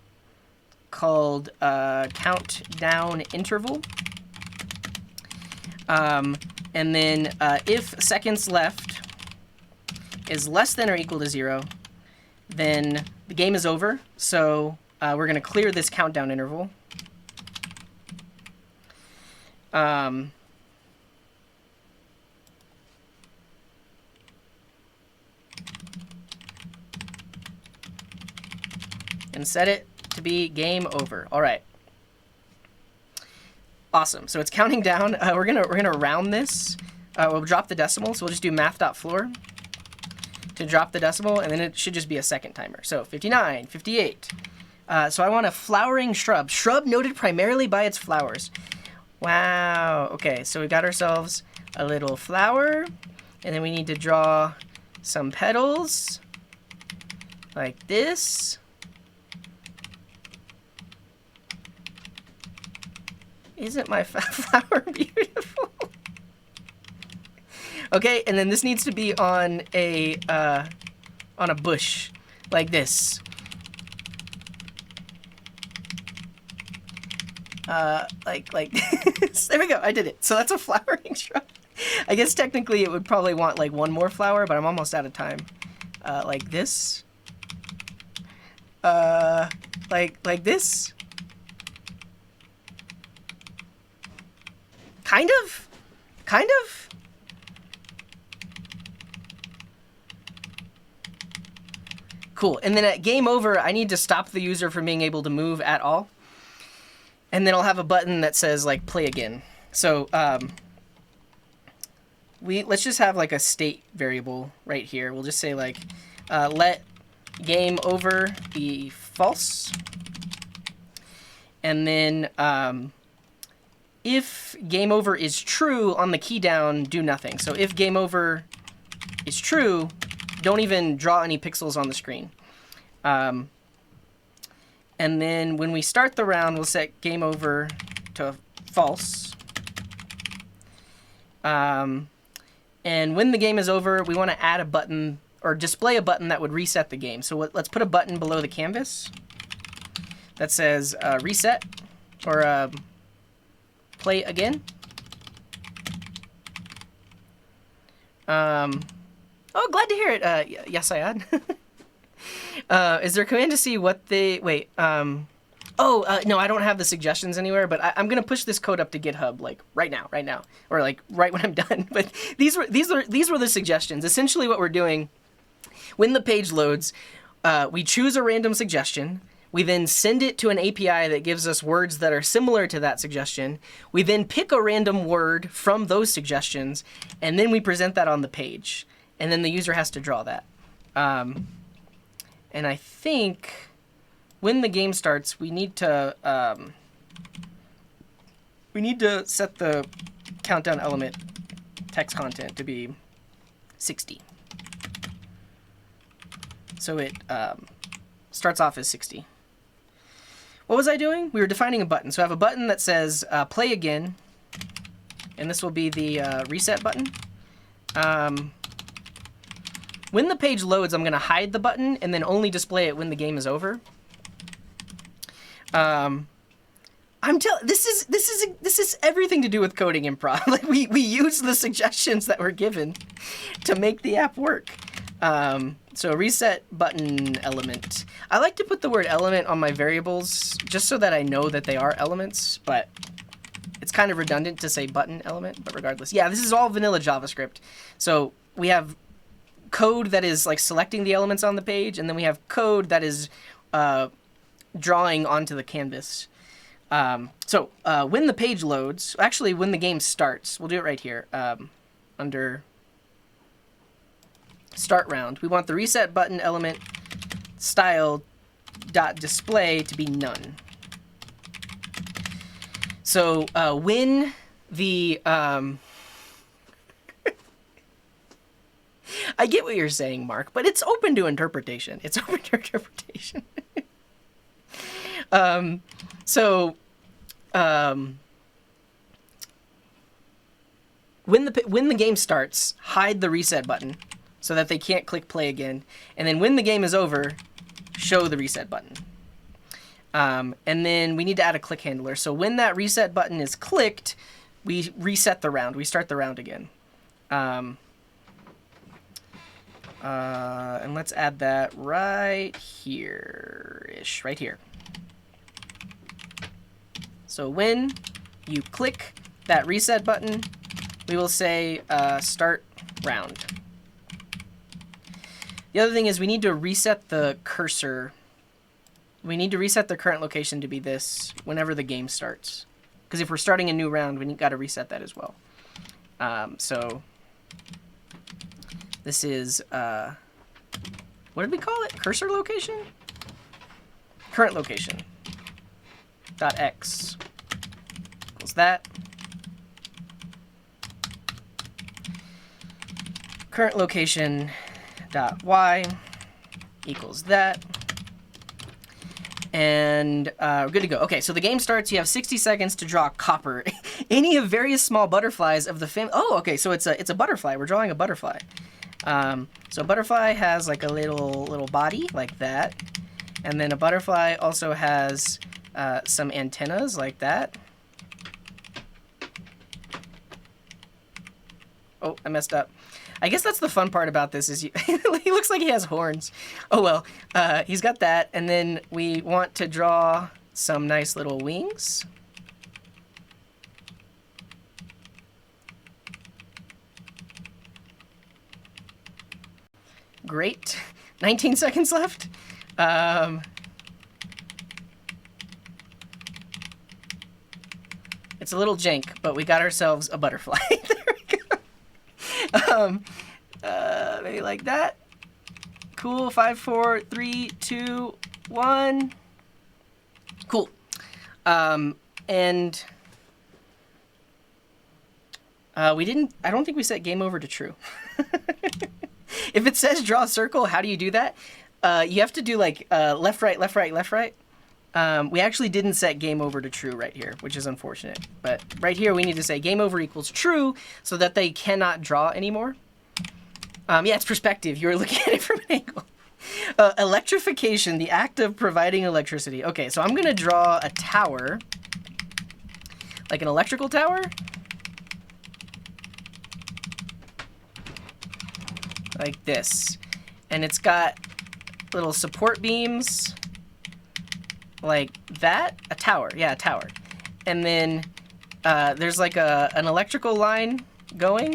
called countdown interval. And then if seconds left is less than or equal to 0, then the game is over. So we're going to clear this countdown interval. And set it to be game over. All right. Awesome. So it's counting down. We're gonna round this. We'll drop the decimal. So we'll just do math.floor to drop the decimal, and then it should just be a second timer. So 59, 58. So I want a flowering shrub. Shrub noted primarily by its flowers. Wow. Okay. So we got ourselves a little flower, and then we need to draw some petals like this. Isn't my flower beautiful? Okay, and then this needs to be on a bush, like this. Like this. There we go. I did it. So that's a flowering shrub. I guess technically it would probably want like one more flower, but I'm almost out of time. Like this. Like this. Kind of. Cool. And then at game over, I need to stop the user from being able to move at all. And then I'll have a button that says like play again. So let's just have like a state variable right here. We'll just say like let game over be false. And then if game over is true on the key down, do nothing. So if game over is true, don't even draw any pixels on the screen. And then when we start the round, we'll set game over to false. And when the game is over, we want to add a button or display a button that would reset the game. So let's put a button below the canvas that says reset or play again. Oh, glad to hear it. Yes, I had. Is there a command to see what they... Wait. No, I don't have the suggestions anywhere, but I'm going to push this code up to GitHub, like, right now. Or, like, right when I'm done. But these were the suggestions. Essentially what we're doing, when the page loads, we choose a random suggestion. We then send it to an API that gives us words that are similar to that suggestion. We then pick a random word from those suggestions, and then we present that on the page. And then the user has to draw that. And I think when the game starts, we need to set the countdown element text content to be 60. So it starts off as 60. What was I doing? We were defining a button. So I have a button that says play again, and this will be the reset button. When the page loads, I'm going to hide the button and then only display it when the game is over. This is everything to do with coding improv. Like we use the suggestions that were given to make the app work. So reset button element. I like to put the word element on my variables just so that I know that they are elements, but it's kind of redundant to say button element, but regardless. Yeah, this is all vanilla JavaScript. So we have code that is like selecting the elements on the page, and then we have code that is drawing onto the canvas. So when the page loads, actually when the game starts, we'll do it right here, under start round, we want the reset button element style dot display to be none. So when the I get what you're saying, Mark, but it's open to interpretation. It's open to interpretation. So when the game starts, hide the reset button so that they can't click play again, and then when the game is over, show the reset button. And then we need to add a click handler. So when that reset button is clicked, we reset the round. We start the round again. And let's add that right here-ish, right here. So when you click that reset button, we will say start round. The other thing is we need to reset the cursor. We need to reset the current location to be this whenever the game starts. Because if we're starting a new round, we got to reset that as well. So this is, what did we call it? Cursor location? Current location. Dot X equals that. Current location dot Y equals that. And we're good to go. Okay, so the game starts. You have 60 seconds to draw copper. Any of various small butterflies of the family. Oh, okay, so it's a butterfly. We're drawing a butterfly. So a butterfly has like a little body like that. And then a butterfly also has some antennas like that. Oh, I messed up. I guess that's the fun part about this is he looks like he has horns. Oh well, he's got that, and then we want to draw some nice little wings. Great. 19 seconds left. It's a little jank, but we got ourselves a butterfly. There we go. Maybe like that. Cool. 5, 4, 3, 2, 1. Cool. And we didn't. I don't think we set game over to true. If it says draw a circle, how do you do that? You have to do like left, right, left, right, left, right. We actually didn't set game over to true right here, which is unfortunate. But right here, we need to say game over equals true so that they cannot draw anymore. Yeah, it's perspective. You're looking at it from an angle. Electrification, the act of providing electricity. Okay, so I'm going to draw a tower, like an electrical tower. Like this. And it's got little support beams like that. A tower. Yeah, a tower. And then there's like an electrical line going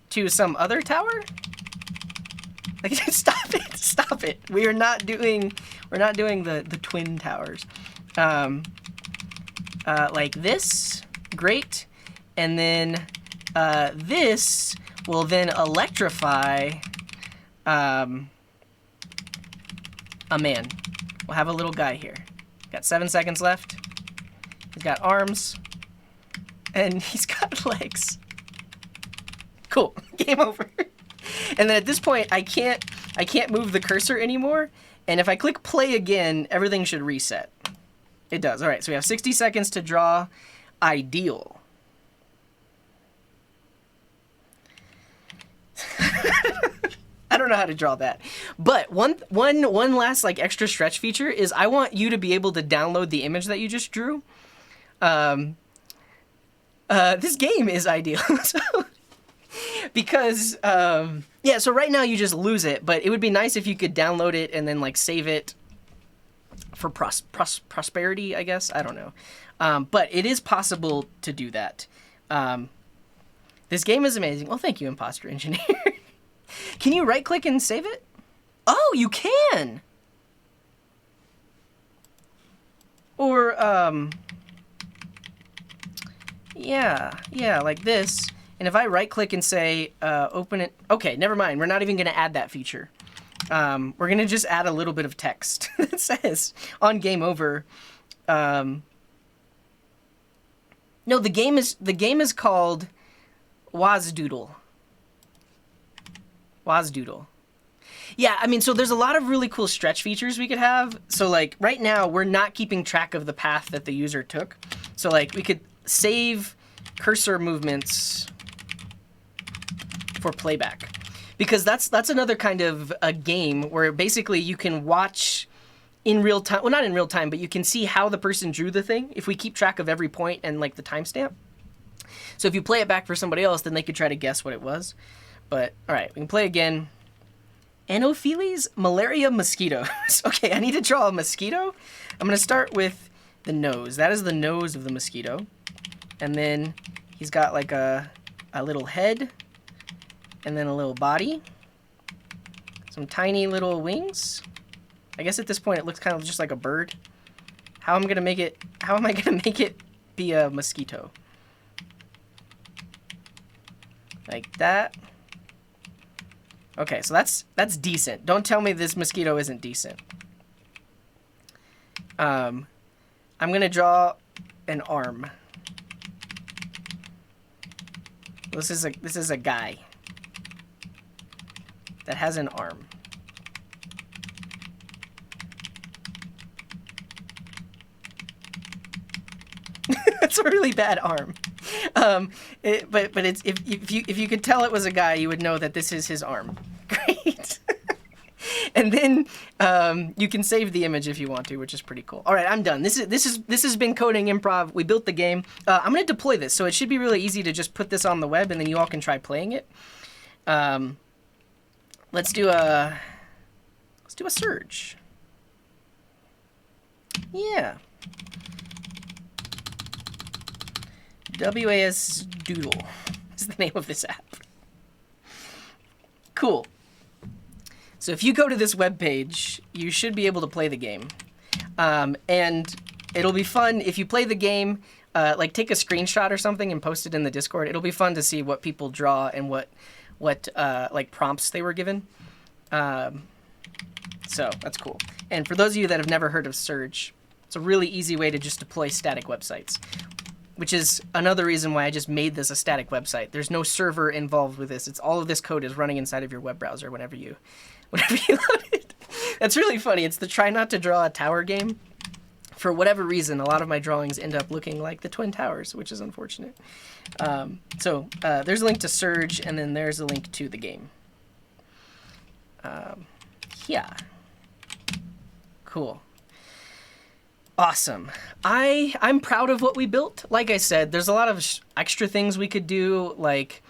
to some other tower. Like, stop it. Stop it. We're not doing the twin towers. Like this. Great. And then this will then electrify a man. We'll have a little guy here. Got 7 seconds left. He's got arms. And he's got legs. Cool. Game over. And then at this point, I can't move the cursor anymore. And if I click play again, everything should reset. It does. All right, so we have 60 seconds to draw ideal. I don't know how to draw that. But one last like extra stretch feature is I want you to be able to download the image that you just drew. This game is ideal. Because yeah, so right now you just lose it, but it would be nice if you could download it and then like save it for prosperity, I guess. I don't know. But it is possible to do that. This game is amazing. Well, thank you, Imposter Engineer. Can you right click and save it? Oh, you can. Or yeah, like this. And if I right click and say open it, okay, never mind. We're not even going to add that feature. We're going to just add a little bit of text that says on game over, No, the game is called WASDoodle. WASDoodle. Yeah, I mean, so there's a lot of really cool stretch features we could have. So like right now, we're not keeping track of the path that the user took. So like we could save cursor movements for playback, because that's another kind of a game where basically you can watch in real time. Well, not in real time, but you can see how the person drew the thing if we keep track of every point and like the timestamp. So if you play it back for somebody else, then they could try to guess what it was. But all right, we can play again. Anopheles malaria mosquitoes. Okay, I need to draw a mosquito. I'm going to start with the nose. That is the nose of the mosquito. And then he's got like a little head and then a little body. Some tiny little wings. I guess at this point it looks kind of just like a bird. How am I going to make it be a mosquito? Like that. Okay, so that's decent. Don't tell me this mosquito isn't decent. I'm gonna draw an arm. This is a guy that has an arm. That's a really bad arm. But it's if you could tell it was a guy, you would know that this is his arm. Great. And then you can save the image if you want to, which is pretty cool. All right, I'm done. This has been Coding Improv. We built the game. I'm gonna deploy this, so it should be really easy to just put this on the web, and then you all can try playing it. Let's do a surge. Yeah. WASDoodle is the name of this app. Cool. So if you go to this webpage, you should be able to play the game. And it'll be fun if you play the game, like take a screenshot or something and post it in the Discord. It'll be fun to see what people draw and what like prompts they were given. So that's cool. And for those of you that have never heard of Surge, it's a really easy way to just deploy static websites, which is another reason why I just made this a static website. There's no server involved with this. It's all of this code is running inside of your web browser whenever you load it. That's really funny. It's the try not to draw a tower game. For whatever reason, a lot of my drawings end up looking like the Twin Towers, which is unfortunate. So there's a link to Surge, and then there's a link to the game. Yeah. Cool. Awesome. I'm proud of what we built. Like I said, there's a lot of extra things we could do, like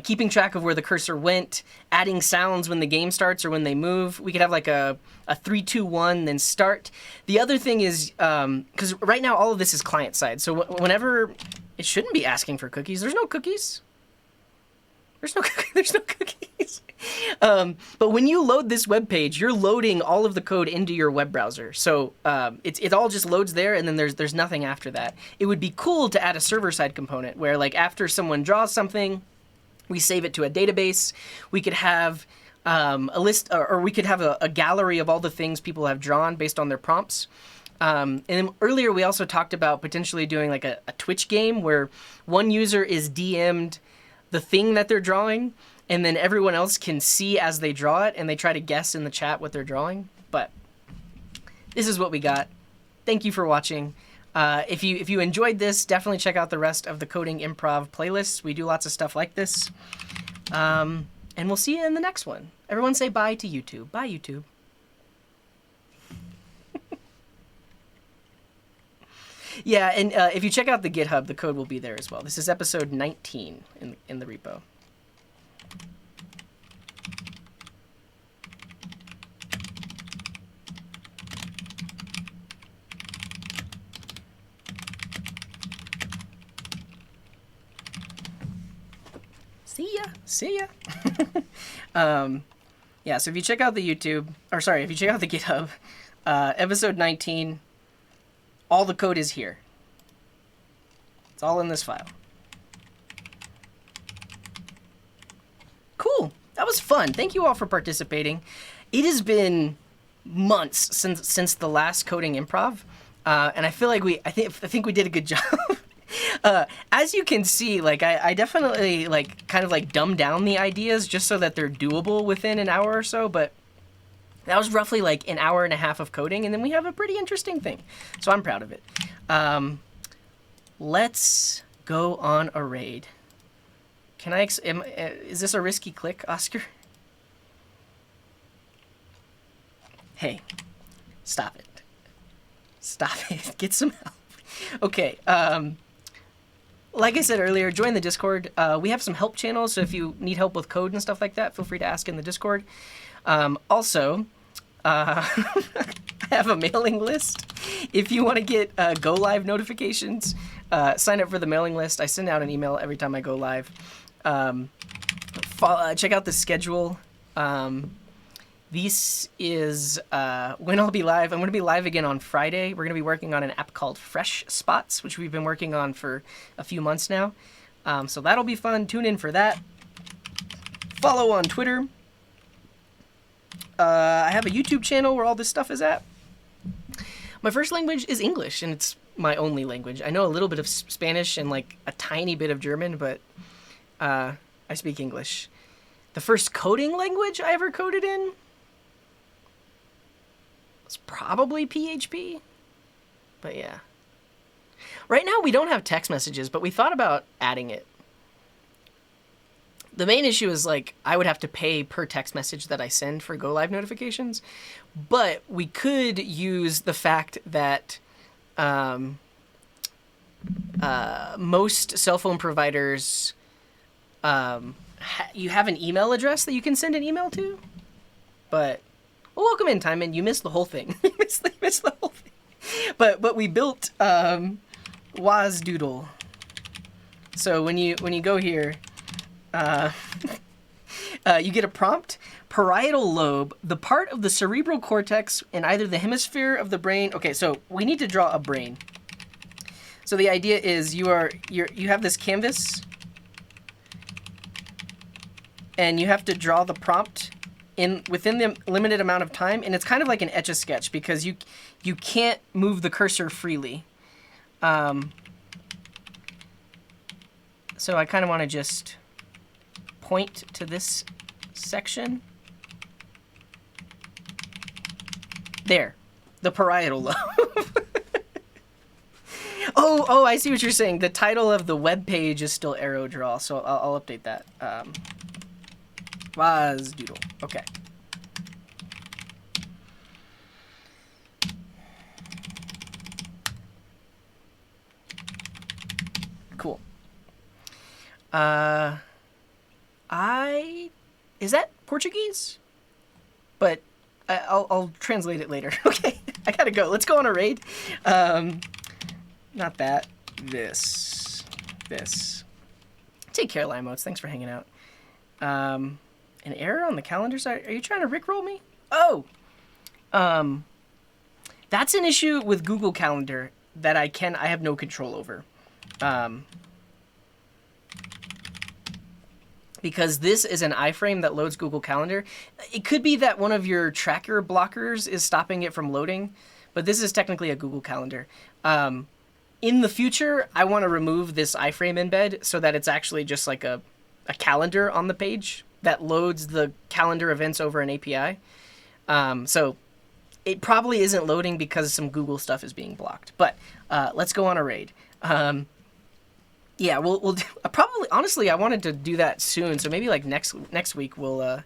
keeping track of where the cursor went, adding sounds when the game starts or when they move. We could have like a 3, 2, 1, then start. The other thing is, because right now all of this is client side, so whenever it shouldn't be asking for cookies. There's no cookies. There's no cookies. But when you load this web page, you're loading all of the code into your web browser. So it all just loads there, and then there's nothing after that. It would be cool to add a server-side component where, like, after someone draws something, we save it to a database. We could have a list, or we could have a gallery of all the things people have drawn based on their prompts. And then earlier we also talked about potentially doing like a Twitch game where one user is DM'd the thing that they're drawing, and then everyone else can see as they draw it, and they try to guess in the chat what they're drawing. But this is what we got. Thank you for watching. If you enjoyed this, definitely check out the rest of the Coding Improv playlists. We do lots of stuff like this. And we'll see you in the next one. Everyone say bye to YouTube. Bye, YouTube. Yeah, and if you check out the GitHub, the code will be there as well. This is episode 19 in the repo. See ya. Yeah, so if you check out the YouTube, if you check out the GitHub, episode 19, all the code is here. It's all in this file. Cool. That was fun. Thank you all for participating. It has been months since the last Coding Improv. And I feel like I think we did a good job. As you can see, like I definitely like kind of like dumbed down the ideas just so that they're doable within an hour or so, but that was roughly like an hour and a half of coding, and then we have a pretty interesting thing. So I'm proud of it. Let's go on a raid. Can I, is this a risky click, Oscar? Hey, stop it. Stop it. Get some help. Okay, like I said earlier, join the Discord. We have some help channels, so if you need help with code and stuff like that, feel free to ask in the Discord. Also, I have a mailing list. If you want to get go live notifications, sign up for the mailing list. I send out an email every time I go live. Check out the schedule. This is when I'll be live. I'm going to be live again on Friday. We're going to be working on an app called Fresh Spots, which we've been working on for a few months now. So that'll be fun. Tune in for that. Follow on Twitter. I have a YouTube channel where all this stuff is at. My first language is English, and it's my only language. I know a little bit of Spanish and like a tiny bit of German, but I speak English. The first coding language I ever coded in was probably PHP. But yeah. Right now we don't have text messages, but we thought about adding it. The main issue is like I would have to pay per text message that I send for go live notifications, but we could use the fact that most cell phone providers, you have an email address that you can send an email to. But well, welcome in, Timon. You missed the whole thing. you missed the whole thing. But we built WASDoodle. So when you go here. You get a prompt. Parietal lobe, the part of the cerebral cortex in either the hemisphere of the brain. Okay, so we need to draw a brain. So the idea is you have this canvas, and you have to draw the prompt within the limited amount of time, and it's kind of like an Etch-a-Sketch because you can't move the cursor freely. So I kind of want to just point to this section. There, the parietal lobe. oh, I see what you're saying. The title of the web page is still arrow draw, so I'll update that. WASDoodle. Okay. Cool. Is that Portuguese? But I'll translate it later. Okay, I gotta go. Let's go on a raid. Not that. This. Take care, Limotes. Thanks for hanging out. An error on the calendar side. Are you trying to rickroll me? Oh! That's an issue with Google Calendar that I have no control over. Because this is an iframe that loads Google Calendar. It could be that one of your tracker blockers is stopping it from loading, but this is technically a Google Calendar. In the future, I want to remove this iframe embed so that it's actually just like a calendar on the page that loads the calendar events over an API. So it probably isn't loading because some Google stuff is being blocked. But let's go on a raid. Yeah, we'll probably, honestly, I wanted to do that soon, so maybe like next week we'll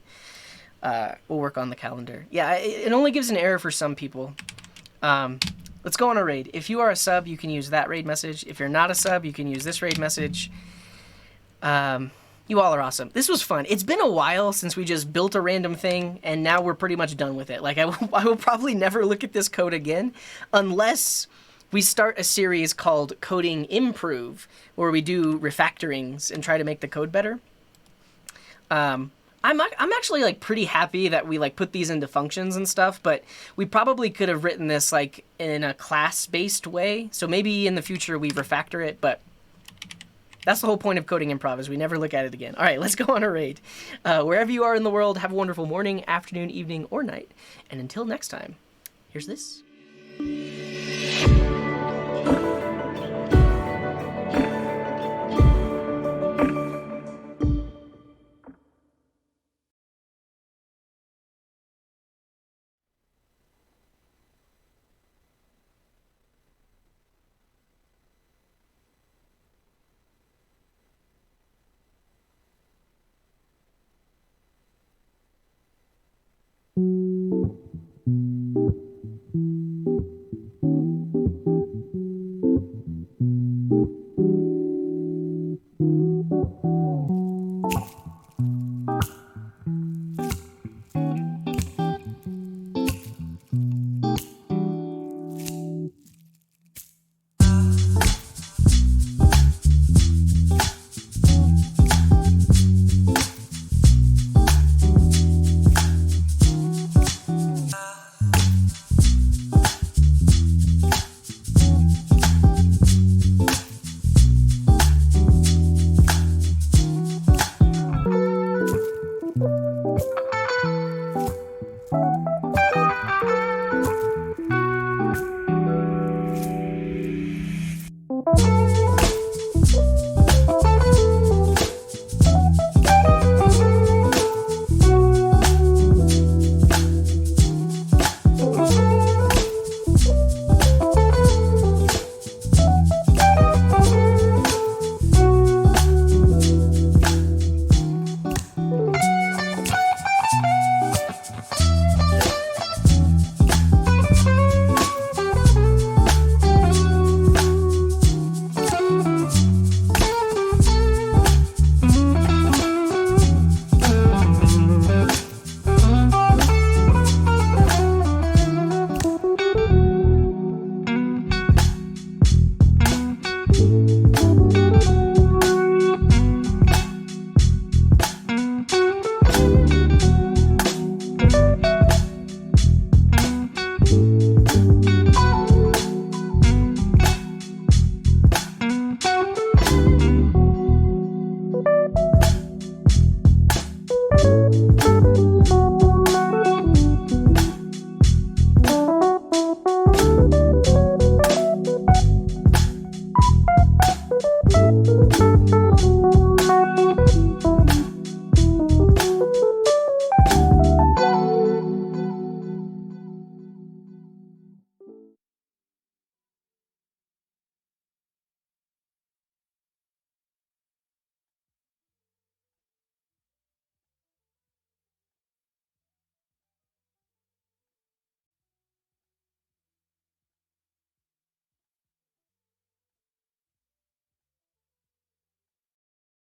work on the calendar. Yeah, it only gives an error for some people. Let's go on a raid. If you are a sub, you can use that raid message. If you're not a sub, you can use this raid message. You all are awesome. This was fun. It's been a while since we just built a random thing, and now we're pretty much done with it. Like, I will probably never look at this code again unless we start a series called Coding IMPROV, where we do refactorings and try to make the code better. I'm actually like pretty happy that we like put these into functions and stuff, but we probably could have written this like in a class-based way. So maybe in the future we refactor it, but that's the whole point of Coding Improv, is we never look at it again. All right, let's go on a raid. Wherever you are in the world, have a wonderful morning, afternoon, evening, or night. And until next time, here's this.